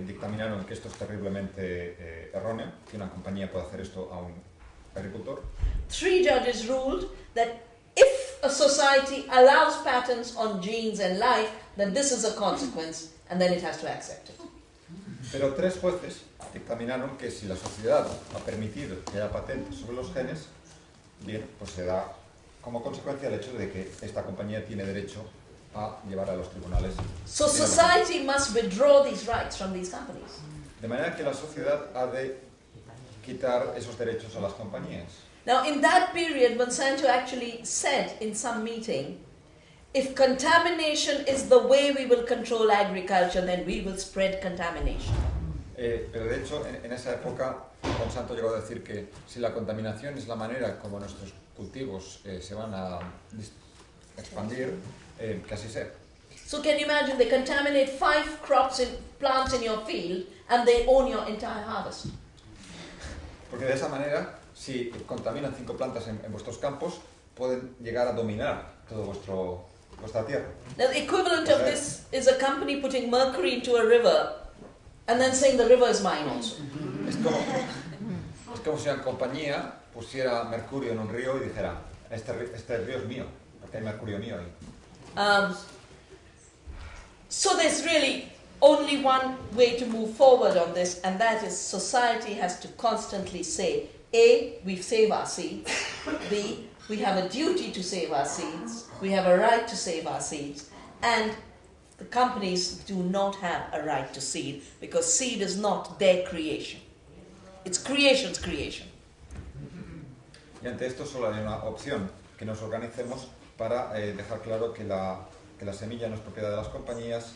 dictaminaron que esto es terriblemente erróneo, que una compañía puede hacer esto a un agricultor. 3 judges ruled that if a society allows patents on genes and life, then this is a consequence, and then it has to accept it. Pero 3 jueces dictaminaron que si la sociedad ha permitido que haya patentes sobre los genes, bien, pues se da como consecuencia el hecho de que esta compañía tiene derecho a llevar a los tribunales. So society must withdraw these rights from these companies. De manera que la sociedad ha de quitar esos derechos a las compañías. Now, in that period, Monsanto actually said in some meeting, if contamination is the way we will control agriculture, then we will spread contamination. Pero de hecho, en esa época, Monsanto llegó a decir que si la contaminación es la manera como nuestros cultivos se van a expandir, que así sea. So can you imagine, they contaminate 5 plants in your field, and they own your entire harvest. Porque de esa manera, si contaminan 5 plantas en vuestros campos, pueden llegar a dominar toda vuestra tierra. Now, the equivalent of this is a company putting mercury into a river and then saying the river is mine also. Es como si una compañía pusiera mercurio en un río y dijera, este río es mío, porque hay mercurio mío ahí. So there's really only one way to move forward on this, and that is society has to constantly say, A, we save our seeds, B, we have a duty to save our seeds, we have a right to save our seeds, and the companies do not have a right to seed, because seed is not their creation. It's creation's creation. Y ante esto solo hay una opción, que nos organicemos para dejar claro que la semilla no es propiedad de las compañías,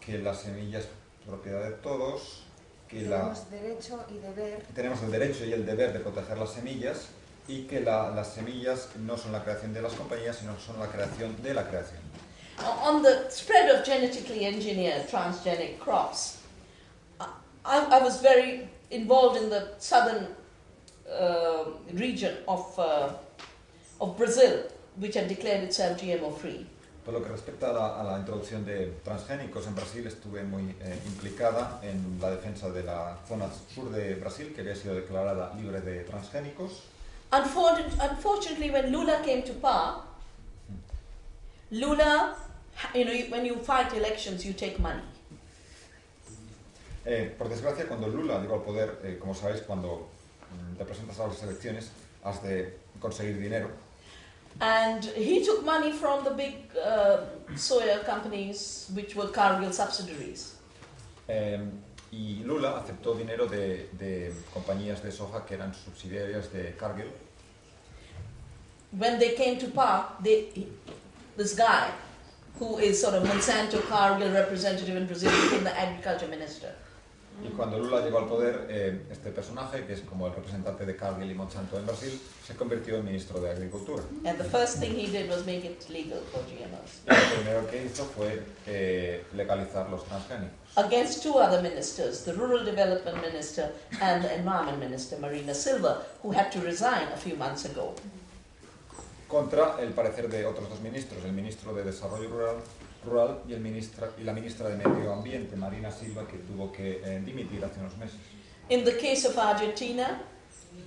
que la semilla es propiedad de todos, que tenemos derecho y deber. Tenemos el derecho y el deber de proteger las semillas, y que las semillas no son la creación de las compañías, sino son la creación de la creación. On the spread of genetically engineered transgenic crops, I was very involved in the southern region of Brazil, which had declared itself GMO free. Por lo que respecta a la introducción de transgénicos en Brasil, estuve muy implicada en la defensa de la zona sur de Brasil, que había sido declarada libre de transgénicos. Unfortunately, when Lula came to power, Lula, when you fight elections, you take money. Por desgracia, cuando Lula llegó al poder, como sabéis, cuando te presentas a las elecciones, has de conseguir dinero. And he took money from the big soya companies, which were Cargill subsidiaries. Y Lula aceptó dinero de compañías de soja que eran subsidiarias de Cargill. When they came to power, this guy, who is sort of Monsanto Cargill representative in Brazil, became the agriculture minister. Y cuando Lula llegó al poder, este personaje, que es como el representante de Cargill y Monsanto en Brasil, se convirtió en ministro de Agricultura. And the first thing he did was make it legal for GMOs. Y lo primero que hizo fue legalizar los transgénicos. Against two other ministers, the Rural Development Minister and the Environment Minister, Marina Silva, who had to resign a few months ago. Contra el parecer de otros dos ministros, el ministro de Desarrollo Rural y la ministra de Medio Ambiente, Marina Silva, que tuvo que dimitir hace unos meses. In the case of Argentina,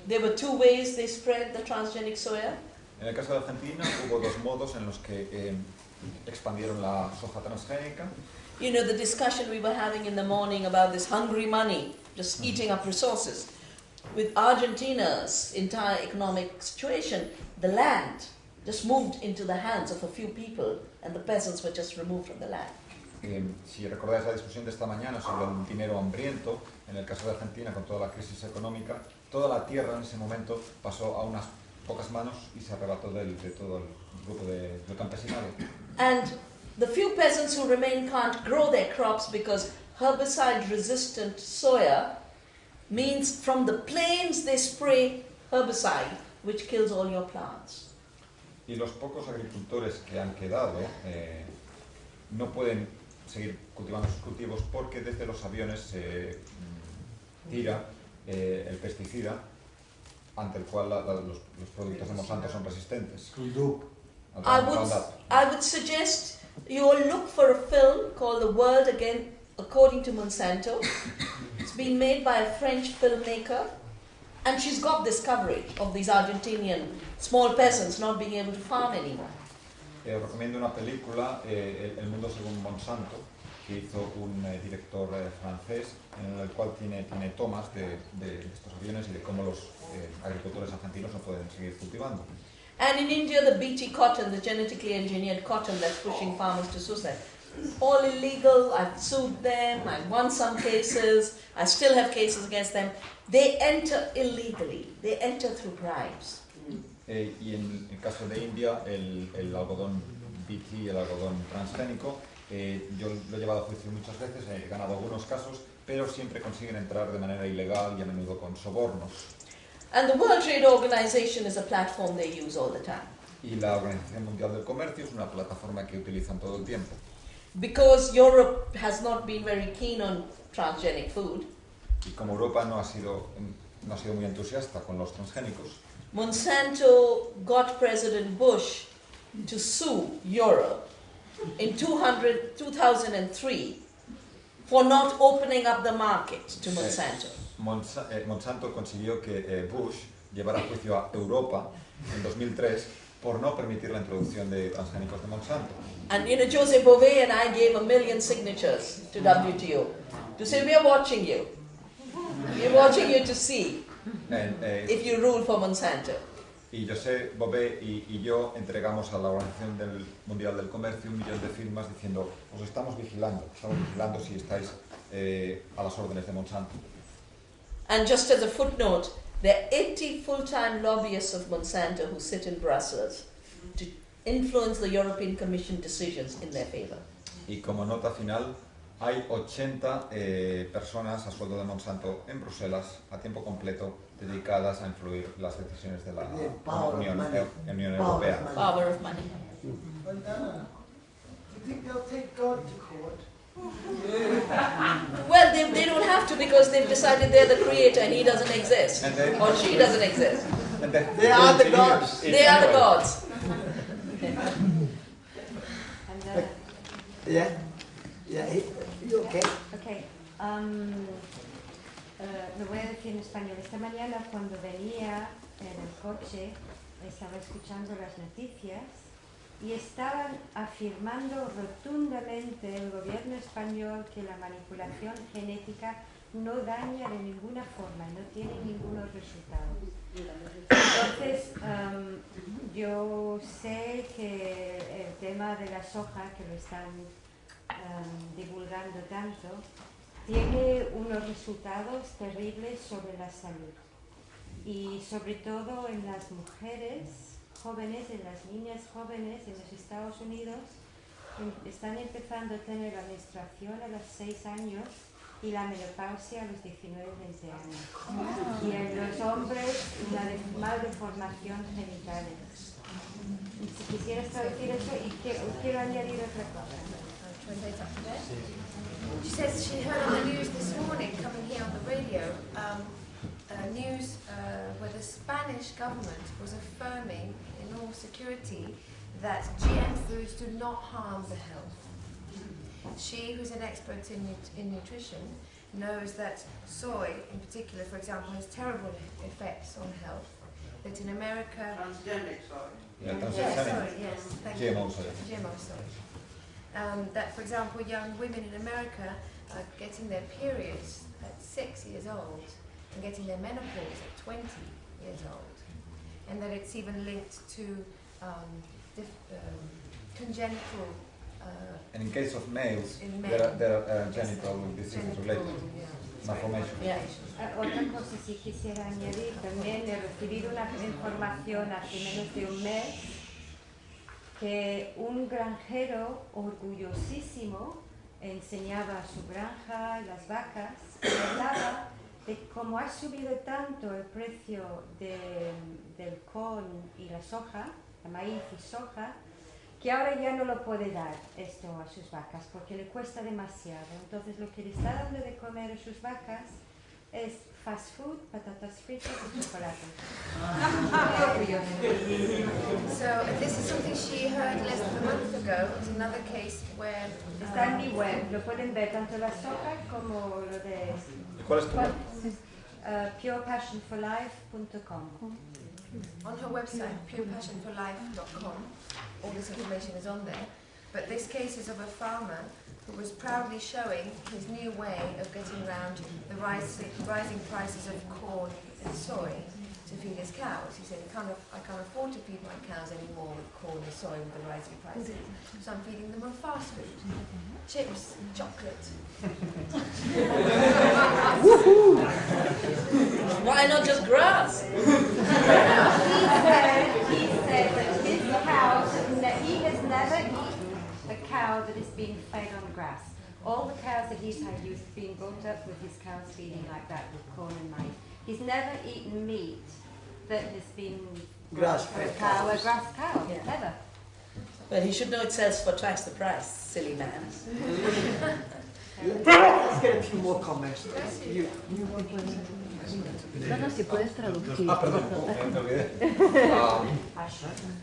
there were two ways they spread the transgenic soya. En el caso de Argentina hubo dos modos en los que expandieron la soja transgénica. You know, the discussion we were having in the morning about this hungry money, just eating up resources. With Argentina's entire economic situation, the land just moved into the hands of a few people and the peasants were just removed from the land. Si recordáis la discusión de esta mañana sobre el dinero hambriento, en el caso de Argentina, con toda la crisis económica, toda la tierra en ese momento pasó a unas pocas manos y se arrebató de todo el grupo del campesinado. And the few peasants who remain can't grow their crops because herbicide-resistant soya means from the plains they spray herbicide, which kills all your plants. Y los pocos agricultores que han quedado no pueden seguir cultivando sus cultivos porque desde los aviones se tira el pesticida ante el cual los productos de Monsanto son resistentes. I would suggest you all look for a film called The World Again According to Monsanto. It's been made by a French filmmaker, and she's got this coverage of these Argentinian small peasants not being able to farm anymore. Recomiendo una película, El mundo según Monsanto, que hizo un director francés, en el cual tiene tomas de estos aviones y de cómo los agricultores argentinos no pueden seguir cultivando. And in India, the BT cotton, the genetically engineered cotton that's pushing farmers to suicide, all illegal. I've sued them, I've won some cases, I still have cases against them. They enter illegally, they enter through bribes. Y en el caso de India, el algodón BT, el algodón transgénico, yo lo he llevado a juicio muchas veces, he ganado algunos casos, pero siempre consiguen entrar de manera ilegal y a menudo con sobornos. And the World Trade Organization is a platform they use all the time. Y la Organización Mundial del Comercio es una plataforma que utilizan todo el tiempo. Because Europe has not been very keen on transgenic food, Y como Europa no ha sido muy entusiasta con los transgénicos, Monsanto got President Bush to sue Europe in 2003 for not opening up the market to Monsanto. Monsanto consiguió que Bush llevara a juicio a Europa en 2003 por no permitir la introducción de transgénicos de Monsanto. And you know, Jose Bové and I gave 1 million signatures to WTO to say we are watching you. We are watching you to see if you rule for Monsanto. Y José Bové y yo entregamos a la Organización Mundial del Comercio 1 millón de firmas diciendo os estamos vigilando si estáis a las órdenes de Monsanto. And just as a footnote, there are 80 full-time lobbyists of Monsanto who sit in Brussels to influence the European Commission decisions in their favor. Y como nota final, hay 80 personas a sueldo de Monsanto en Bruselas a tiempo completo dedicadas a influir las decisiones de la Unión Europea. Power of money. Bandana, do you think they'll take God to court? Well, they don't have to because they've decided they're the creator and he doesn't exist. Or she doesn't exist. They are the gods. They are the gods. And, Yeah, you okay? okay. Lo voy a decir en español. Esta mañana cuando venía en el coche estaba escuchando las noticias y estaban afirmando rotundamente el gobierno español que la manipulación genética no daña de ninguna forma, no tiene ningunos resultados. Entonces, yo sé que el tema de la soja, que lo están divulgando tanto, tiene unos resultados terribles sobre la salud y sobre todo en las mujeres jóvenes, en las niñas jóvenes en los Estados Unidos están empezando a tener la menstruación a los 6 años y la menopausia a los 19-20 años. Y en los hombres una maldeformación genitales. Si quisieras traducir eso, y quiero añadir otra cosa. She says she heard on the news this morning, coming here on the radio, news where the Spanish government was affirming in all security that GM foods do not harm the health. She, who's an expert in nutrition, knows that soy, in particular, for example, has terrible effects on health. That in America... Transgenic soy. Yes, thank you. GMO soy. GMO soy. That, for example, young women in America are getting their periods at 6 years old and getting their menopause at 20 years old. And that it's even linked to congenital... And in case of males, in there are genital diseases related. Yeah. Malformation. Yeah. Otra cosa sí quisiera añadir, también he recibido una información hace menos de un mes que un granjero orgullosísimo enseñaba a su granja y las vacas y hablaba de cómo ha subido tanto el precio del corn y la soja, la maíz y soja, que ahora ya no lo puede dar esto a sus vacas porque le cuesta demasiado. Entonces lo que le está dando de comer a sus vacas es fast food, patatas fritas y chocolate. So this is something she heard less than a month ago. It's another case where... Está en mi web, lo pueden ver tanto la soja como lo de... ¿Cuál es tu web? purepassionforlife.com. On her website, purepassionforlife.com, all this information is on there. But this case is of a farmer who was proudly showing his new way of getting around the rising prices of corn and soy to feed his cows. He said, I can't afford to feed my cows anymore with corn and soy with the rising prices, so I'm feeding them on fast food, chips, chocolate. Why not just grass? He said that his cows, he has never eaten a cow that is being fed on grass. All the cows that he's had used have been brought up with his cows feeding like that with corn and maize. He's never eaten meat that has been Grass-fed a cow, a cows. grass cow, Yeah. never. But he should know it sells for twice the price, silly man. Let's get a few more comments. You. No, si puedes traducir. Perdón, me olvidé.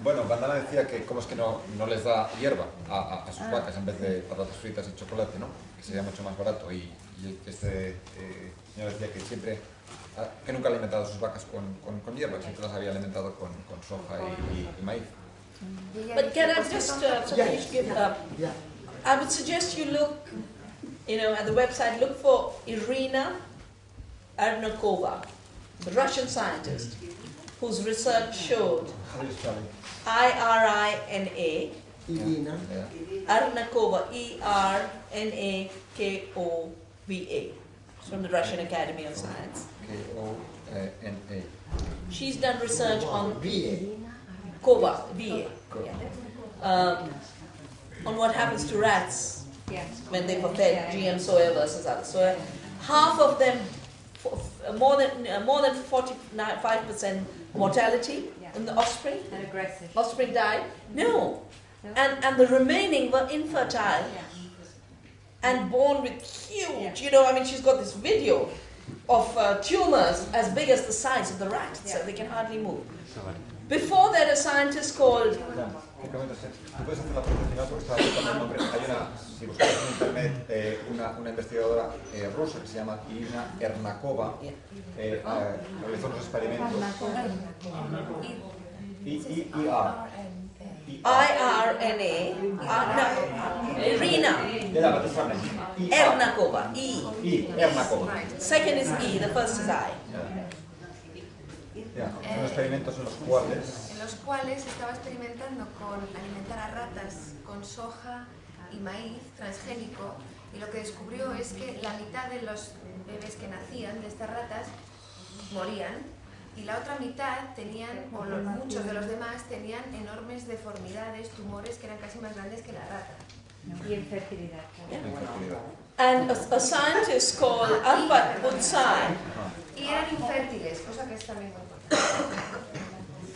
Bueno, Vandana decía que cómo es que no les da hierba a sus vacas en vez de patatas fritas y chocolate, ¿no? Que sería mucho más barato. Y este señor decía que siempre, que nunca ha alimentado a sus vacas con hierba, siempre las había alimentado con soja y maíz. But can I just give up? Yeah. I would suggest you look, at the website, look for Irina Arnakova, the Russian scientist, whose research showed How do you spell it? IRINA, Irina. Arnakova, ERNAKOVA. It's from the Russian Academy of Science. K-O-N-A. She's done research on VA. Kova, VA, on what happens to rats when they were fed GM soya versus other soya. Half of them, more than 45% mortality in the offspring. And aggressive. Offspring died. No, and the remaining were infertile and born with huge. She's got this video of tumors as big as the size of the rat, so they can hardly move. Before that, a scientist called... ¿Puedes hacer la presentación porque estaba buscando el nombre? Hay si buscas en internet, una investigadora rusa que se llama Irina Ernakova, realizó unos experimentos. Irina Ernakova, Ernakova. Second is E, the first is I. Son experimentos en los cuales estaba experimentando con alimentar a ratas con soja y maíz transgénico, y lo que descubrió es que la mitad de los bebés que nacían de estas ratas morían y la otra mitad muchos de los demás tenían enormes deformidades, tumores que eran casi más grandes que la rata. Y infertilidad. infertilidad. And a scientist called Arpad Putzai Y eran infértiles, cosa que es también muy importante.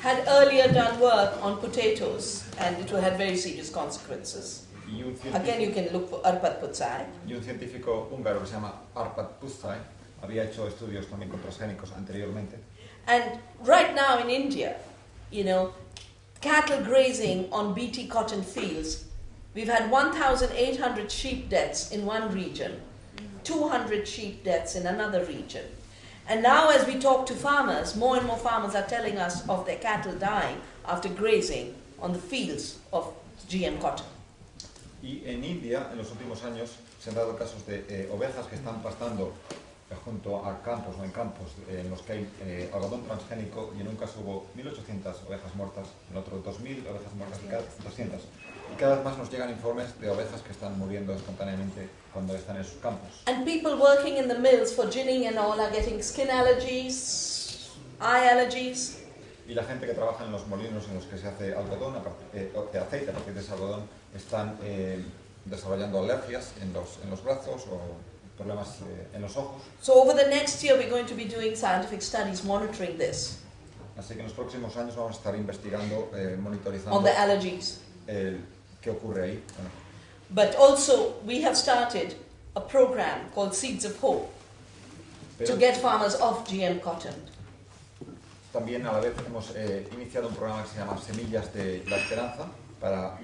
had earlier done work on potatoes, and it had very serious consequences. Y un Again, you científico, can look for Arpad Putzai. y un científico húngaro que se llama Arpad Pusztai había hecho estudios también con transgénicos anteriormente. And right now in India, you know, cattle grazing on BT cotton fields, we've had 1,800 sheep deaths in one region, 200 sheep deaths in another region. And now as we talk to farmers, more and more farmers are telling us of their cattle dying after grazing on the fields of GM cotton. Y en India, en los últimos años, se han dado casos de ovejas que están pastando junto a campos o en campos en los que hay algodón transgénico, y en un caso hubo 1.800 ovejas muertas, en otro 2.000 ovejas muertas y cada 200. Y cada vez más nos llegan informes de ovejas que están muriendo espontáneamente cuando están en sus campos. And people working in the mills for ginning and all are getting skin allergies, eye allergies. Y la gente que trabaja en los molinos en los que se hace algodón, de aceite a partir de ese algodón, están desarrollando alergias en los brazos o problemas en los ojos. So over the next year we're going to be doing scientific studies monitoring this, Así que en los próximos años vamos a estar investigando, on monitorizando the allergies. qué ocurre ahí. Bueno, But also we have started a program called Seeds of Hope to pero get farmers off GM cotton. también a la vez hemos iniciado un programa que se llama Semillas de la Esperanza para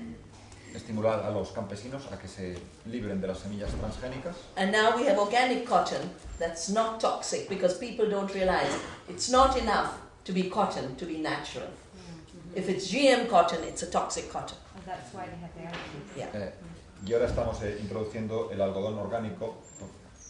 estimular a los campesinos a que se libren de las semillas transgénicas. And now we have organic cotton that's not toxic, because people don't realize it's not enough to be cotton to be natural. If it's GM cotton, it's a toxic cotton. And that's why they have the allergies. Yeah. Y ahora estamos introduciendo el algodón orgánico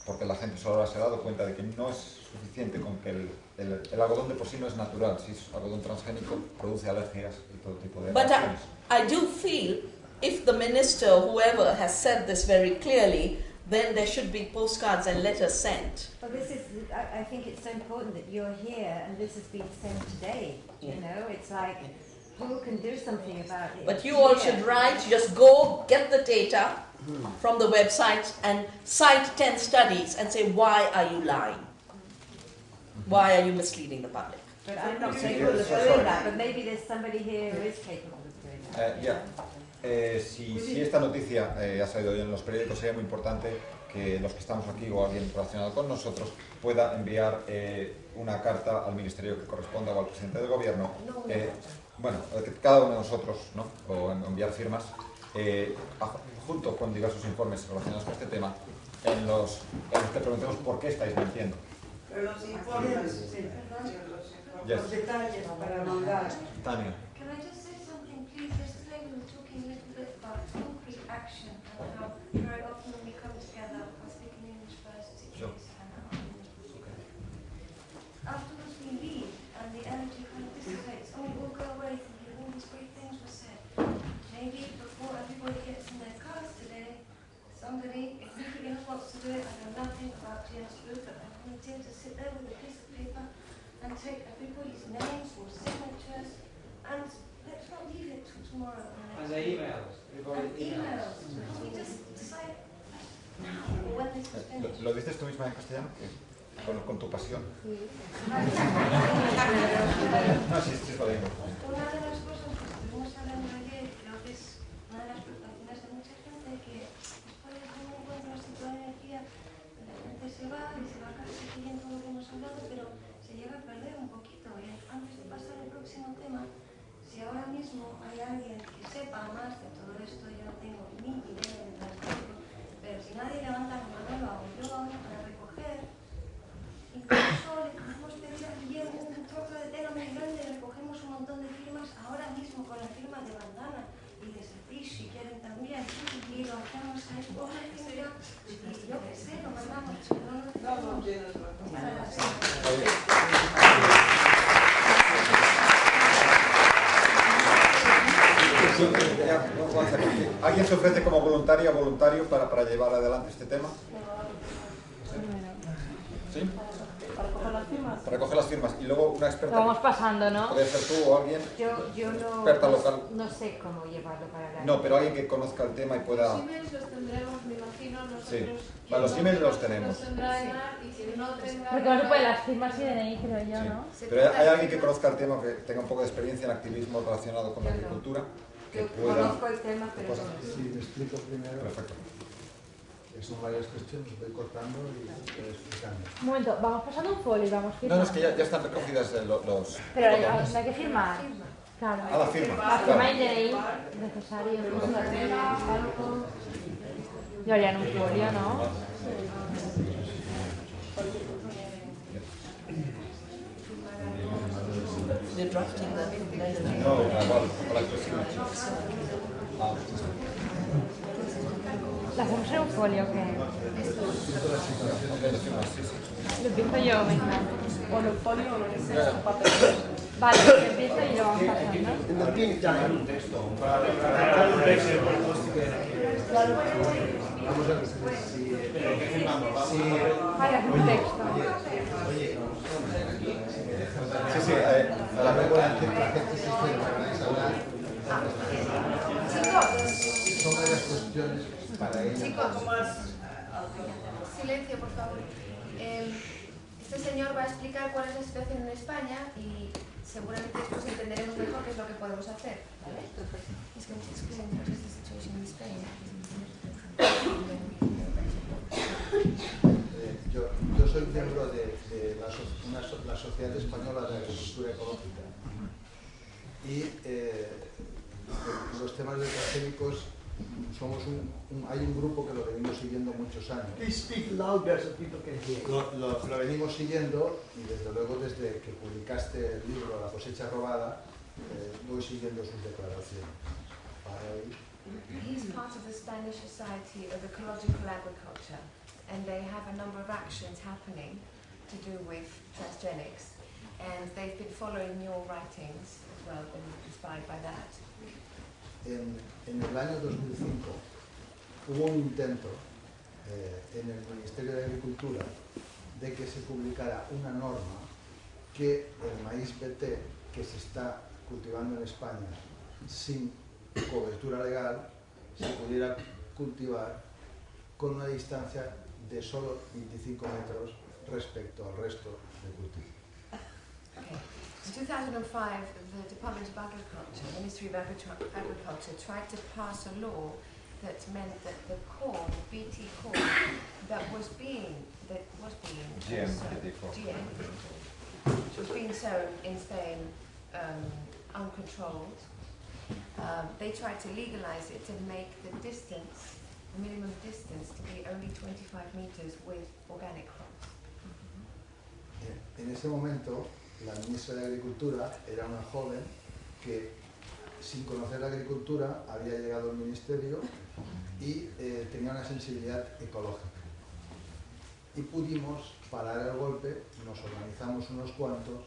porque la gente solo se ha dado cuenta de que no es suficiente con que el algodón de por sí no es natural. Si es algodón transgénico, produce alergias y todo tipo de But reacciones. I do feel if the minister, whoever, has said this very clearly, then there should be postcards and letters sent. Well, this is, I think it's so important that you're here and this has been sent today. You know, it's like, who can do something about it? But you all Here. should write, just go get the data from the website and cite 10 studies and say, why are you lying? Why are you misleading the public? But I'm not Sí, capable of sorry. doing that, but maybe there's somebody here who is capable of doing that. Si esta noticia ha salido hoy en los periódicos, sería muy importante que los que estamos aquí o alguien relacionado con nosotros pueda enviar una carta al ministerio que corresponda o al presidente del gobierno, bueno, que cada uno de nosotros, ¿no? O enviar firmas junto con diversos informes relacionados con este tema en los que preguntemos por qué estáis mintiendo. Pero los informes, Yes. los detalles para mandar. Tania. Can I just say something, please? Yesterday we were talking a little bit about concrete action and how very often when we come together, I speak in English first, Sure. afterwards we leave and the energy kind of dissipates and we all go away thinking all these great things were said. Maybe before everybody gets in their cars today, somebody, if nobody else wants to do it, I know nothing about GM's food, but I volunteer to sit there with a piece of paper and take everybody's names or signatures, and let's not leave it till tomorrow. And the emails. And emails. We just decide now, or when this is finished. ¿Lo dices tú misma en castellano? Con tu pasión. No, sí, es valiente. Una de las cosas que estuvimos hablando ayer, creo que es una de las preocupaciones de mucha gente, que después de un encuentro así toda la energía, la gente se va y se va casi siguiendo todo lo que hemos hablado, pero se llega a perder un poquito. Y antes de pasar al próximo tema, si ahora mismo hay alguien que sepa más de todo esto, yo no tengo ni idea de las cosas, pero si nadie levanta la mano, lo hago yo ahora para recoger. Incluso le podemos pedir a Guillermo un trozo de tela muy grande, recogemos un montón de firmas ahora mismo con la firma de Bandana y de Satish si quieren también, y lo hacemos ahí con la firma y yo qué sé, lo mandamos, pero no tienes razón. ¿Alguien se ofrece como voluntaria o voluntario para llevar adelante este tema? ¿Sí? para coger las firmas. Para coger las firmas. Y luego una Lo experta, vamos pasando, ¿no? puede ser tú o alguien, Yo no, experta local. no sé cómo llevarlo para la... No, pero alguien que conozca el tema y pueda... Los emails los tendremos, me imagino, nosotros. Sí. Vale, los emails los tenemos. Los tendrá Enar, y si no tenga... Porque no se pueden las firmas y DNI, creo yo, Sí. ¿no? Pero hay alguien que conozca el tema, que tenga un poco de experiencia en activismo relacionado con la agricultura, que Yo pueda... conozco el tema, pero cosas. no. Sí, me explico primero. Perfecto. Son varias cuestiones, voy cortando y voy explicando. Un momento, vamos pasando un folio y vamos No, firmando. no, es que ya están recogidas los... Pero no hay que firmar. Claro. Ah, la firma. La firma Claro. y DNI, necesario. Algo. Yo haría en un folio, ¿no? They're drafting the... No, igual, con la expresión. Ah, ¿La hacemos en un folio o qué? ok, las firmas, sí, sí. Lo empiezo yo, venga. O el folio o lo que sea, Ya. su papel. Vale, lo empiezo y lo vamos pasando. In the meantime, vamos a ver si Vale, haz un texto. Sí, sí, a la hora de hacer la gente se hablar, son varias cuestiones para ello. Chicos, silencio, por favor. Este señor va a explicar cuál es la situación en España y seguramente después entenderemos mejor qué es lo que podemos hacer. ¿Vale? He's going to explain what is the situation in Spain. Yo soy miembro de la Sociedad Española de Agricultura Ecológica y los temas de transgénicos hay un grupo que lo venimos siguiendo muchos años. Please speak louder so people can hear. Lo venimos siguiendo y desde luego desde que publicaste el libro La cosecha robada voy siguiendo sus declaraciones. He's part of the Spanish Society of Ecological Agriculture, and they have a number of actions happening to do with transgenics, and they've been following your writings as well, been inspired by that. En el año 2005 hubo un intento en el Ministerio de Agricultura de que se publicara una norma que el maíz BT que se está cultivando en España sin cobertura legal se pudiera cultivar con una distancia de solo 25 metros respecto al resto de cultivos. Okay. In 2005, the Department of Agriculture, the Ministry of Agriculture, tried to pass a law that meant that the corn, BT corn, that was being GM, sown, BT corn. GM, was being sown in Spain uncontrolled. They tried to legalize it and make the distance, the minimum distance, to be only 25 meters with organic crops. En ese momento, la ministra de Agricultura era una joven que, sin conocer la agricultura, había llegado al ministerio y tenía una sensibilidad ecológica. Y pudimos parar el golpe, nos organizamos unos cuantos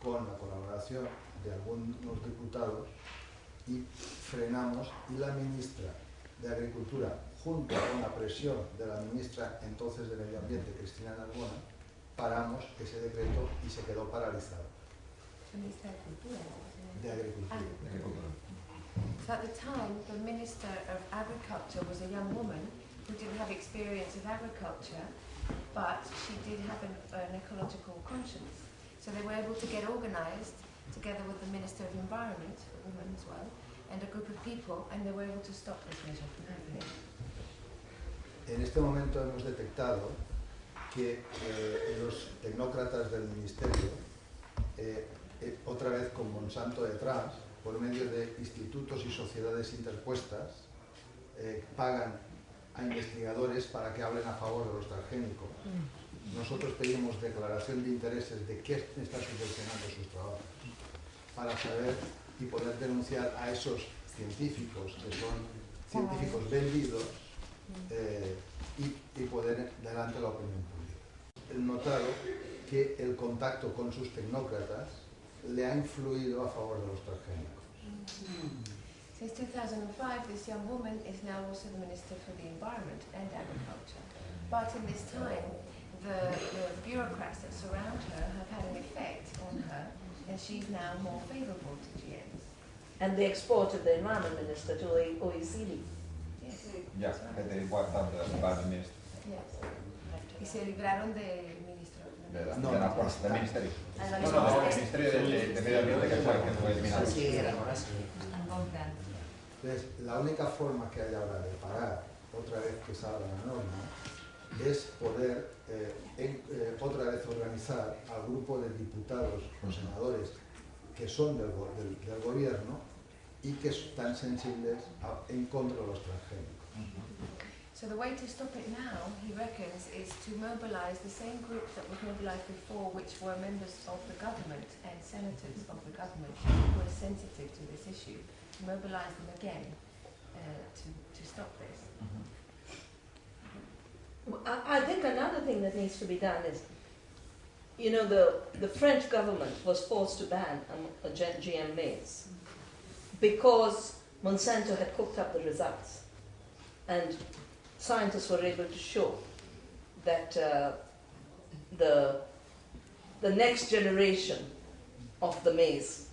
con la colaboración de algunos diputados y frenamos, y la ministra de Agricultura, junto con la presión de la ministra entonces de Medio Ambiente, Cristina Narbona, paramos ese decreto y se quedó paralizado. De Agricultura. So at the time, the Minister of Agriculture was a young woman who didn't have experience of agriculture, but she did have an ecological conscience. So they were able to get organized together with the Minister of Environment, a woman as well, and a group of people, and they were able to stop this measure from happening. En este momento hemos detectado que los tecnócratas del Ministerio, otra vez con Monsanto detrás, por medio de institutos y sociedades interpuestas, pagan a investigadores para que hablen a favor de los transgénicos. Nosotros pedimos declaración de intereses de qué está subvencionando sus trabajos, para saber y poder denunciar a esos científicos, que son científicos vendidos, y poder delante de la opinión pública. He notado que el contacto con sus tecnócratas le ha influido a favor de los transgénicos. Since 2005, this young woman is now also the Minister for the Environment and Agriculture. But in this time, the bureaucrats that surround her have had an effect on her, and she's now more favourable to GMs. And they exported the environment minister to the OECD. Yes. Yeah, they wiped out the environment minister. Yes. Y se libraron del ministro. Del ministerio. Ah, No, el ministerio de Medio Ambiente que fue eliminado. Entonces, la única forma que hay ahora de parar otra vez que salga la norma es poder otra vez organizar al grupo de diputados o senadores que son del gobierno y que están sensibles en contra de los transgénicos. So the way to stop it now, he reckons, is to mobilise the same group that was mobilised before, which were members of the government and senators of the government who were sensitive to this issue, to mobilise them again to stop this. I think another thing that needs to be done is, you know, the French government was forced to ban GM maize because Monsanto had cooked up the results, and scientists were able to show that the next generation of the maize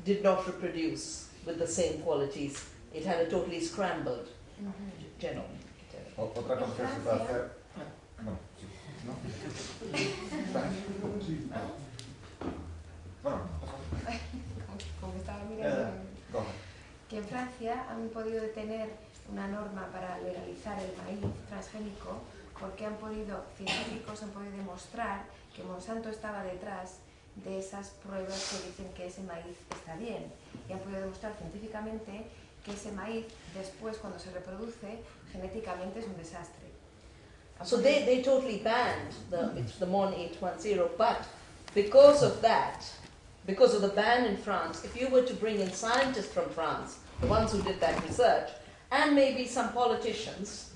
did not reproduce with the same qualities. It had a totally scrambled genome. Otra cosa que se puede hacer. Bueno, sí, ¿no? Bueno, Como estaba mirando, que en Francia han podido detener una norma para legalizar el maíz transgénico porque científicos han podido demostrar que Monsanto estaba detrás de esas pruebas que dicen que ese maíz está bien, y han podido demostrar científicamente que ese maíz después, cuando se reproduce, genéticamente es un desastre. So they totally banned the MON 810, but because of that, because of the ban in France, if you were to bring in scientists from France, the ones who did that research, and maybe some politicians,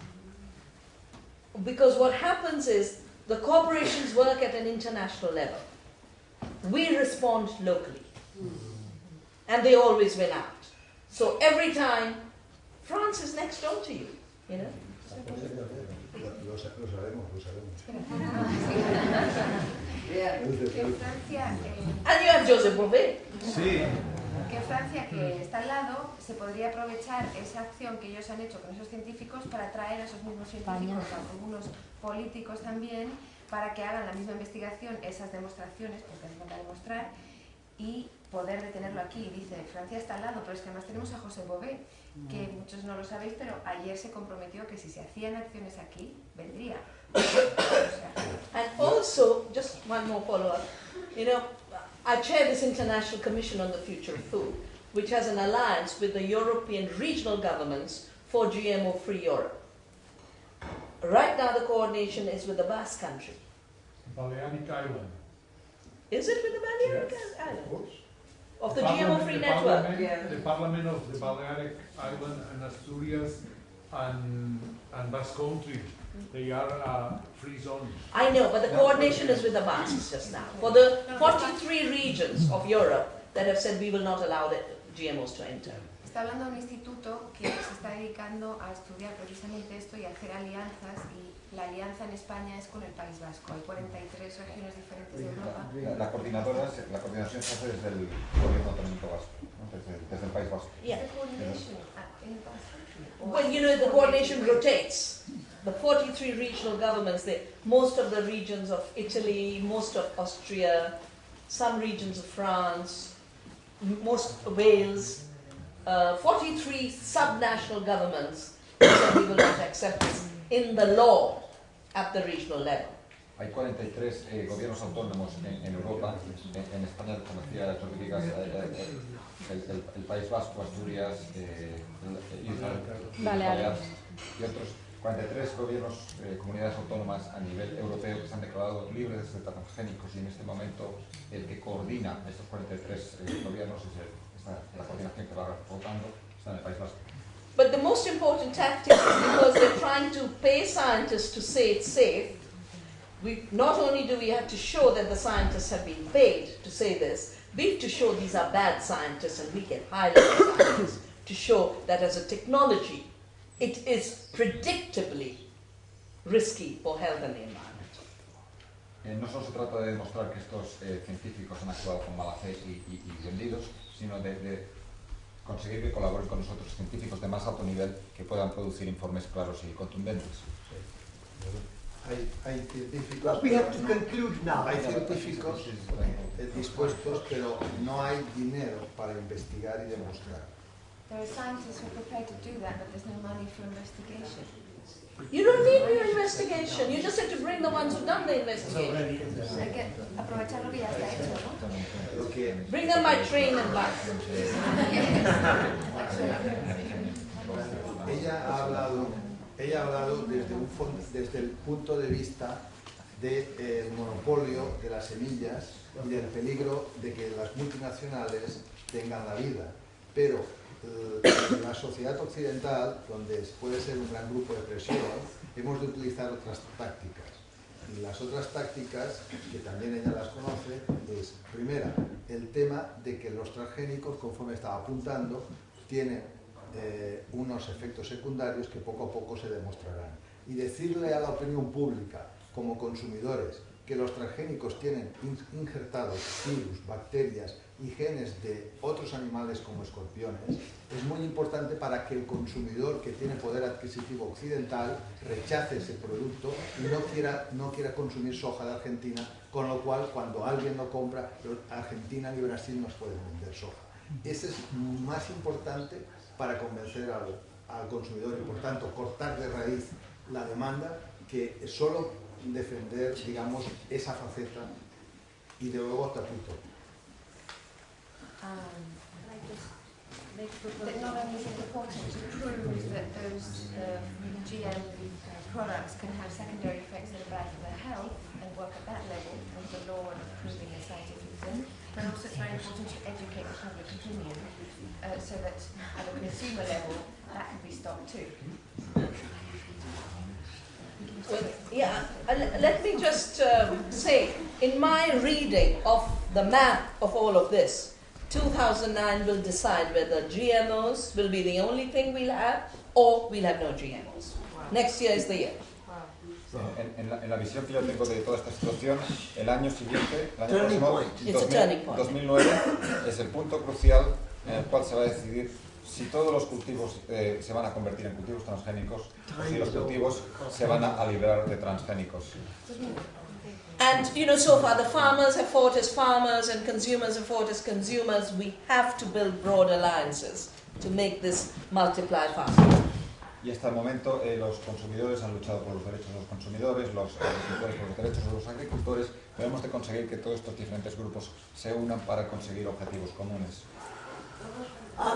because what happens is the corporations work at an international level. We respond locally, and they always win out. So every time, France is next door to you, you know. Lo sabemos. Que en Francia, And you have Joseph Bové. sí. que en Francia, que está al lado, se podría aprovechar esa acción que ellos han hecho con esos científicos para traer a esos mismos científicos, a algunos políticos también, para que hagan la misma investigación, esas demostraciones, porque hace falta demostrar, y poder detenerlo aquí. Dice, Francia está al lado, pero es que además tenemos a José Bové, que muchos no lo sabéis, pero ayer se comprometió que si se hacían acciones aquí, vendría. O sea, And also, just one more follow-up, you know, I chair this International Commission on the Future of Food, which has an alliance with the European regional governments for GMO-free Europe. Right now the coordination is with the Basque Country. Balearic Island. Is it with the Balearic Yes, Island? of course. Of the GMO-free network? The Parliament of the Balearic Island and Asturias and Basque Country, they are free zones. I know, but the coordination is with the Basques just now. For the 43 regions of Europe that have said we will not allow the GMOs to enter. está hablando de un instituto que se está dedicando a estudiar precisamente esto y a hacer alianzas, y la alianza en España es con el País Vasco. Hay 43 regiones diferentes de Europa. La coordinación se hace desde el gobierno autonómico vasco, ¿no? desde el País Vasco. Yeah. The coordination in the Basque country. Well, you know, the coordination rotates. The 43 regional governments, most of the regions of Italy, most of Austria, some regions of France, most of Wales, 43 subnational governments said we will not accept this in the law at the regional level. Hay 43 gobiernos autónomos en Europa. En España, como decía Jorge, el País Vasco, Asturias, Baleares y otros 43 gobiernos, comunidades autónomas a nivel europeo que se han declarado libres de transgénicos, y en este momento el que coordina estos 43 gobiernos es la coordinación que va votando, está en el País Vasco. But the most important tactic is because they're trying to pay scientists to say it's safe. Not only do we have to show that the scientists have been paid to say this, we have to show these are bad scientists, and we get high-level scientists to show that as a technology, it is predictably risky for health and the environment. No solo se trata de demostrar que estos científicos han actuado con mala fe y vendidos, sino de conseguir que colaboren con nosotros científicos de más alto nivel que puedan producir informes claros y contundentes. Hay científicos, But we have to conclude now. hay científicos dispuestos, pero no hay dinero para investigar y demostrar. There are scientists who are prepared to do that, but there's no money for investigation. You don't need new investigation. You just have to bring the ones who've done the investigation. Hay que aprovechar lo que ya está hecho, ¿no? Lo que Bring them by train and bus. ella ha hablado desde el punto de vista del monopolio de las semillas y del peligro de que las multinacionales tengan la vida. Pero en la sociedad occidental, donde puede ser un gran grupo de presión, hemos de utilizar otras tácticas. Y las otras tácticas, que también ella las conoce, es, primera, el tema de que los transgénicos, conforme estaba apuntando, tienen unos efectos secundarios que poco a poco se demostrarán. Y decirle a la opinión pública, como consumidores, que los transgénicos tienen injertados virus, bacterias y genes de otros animales como escorpiones, es muy importante para que el consumidor que tiene poder adquisitivo occidental rechace ese producto y no quiera consumir soja de Argentina, con lo cual cuando alguien lo compra, Argentina y Brasil nos pueden vender soja. Ese es más importante para convencer al consumidor y por tanto cortar de raíz la demanda que solo defender, digamos, esa faceta y de luego taputo. That not only is it important to prove that those GM products can have secondary effects that are bad for their health and work at that level of the law and proving a scientific thing, but also it's very important to educate the public opinion so that at a consumer level that can be stopped too. Well, yeah, let me just say, in my reading of the map of all of this, 2009 will decide whether GMOs will be the only thing we'll have or we'll have no GMOs. Wow. Next year is the year. Wow. En la visión que yo tengo de toda esta situación, el año siguiente, el año próximo, 2009, es el punto crucial en el cual se va a decidir si todos los cultivos se van a convertir en cultivos transgénicos o si los cultivos se van a liberar de transgénicos. And, you know, so far the farmers have fought as farmers and consumers have fought as consumers. We have to build broad alliances to make this multiply faster. Y hasta el momento los consumidores han luchado por los derechos de los consumidores, los agricultores por los derechos de los agricultores. Debemos de conseguir que todos estos diferentes grupos se unan para conseguir objetivos comunes.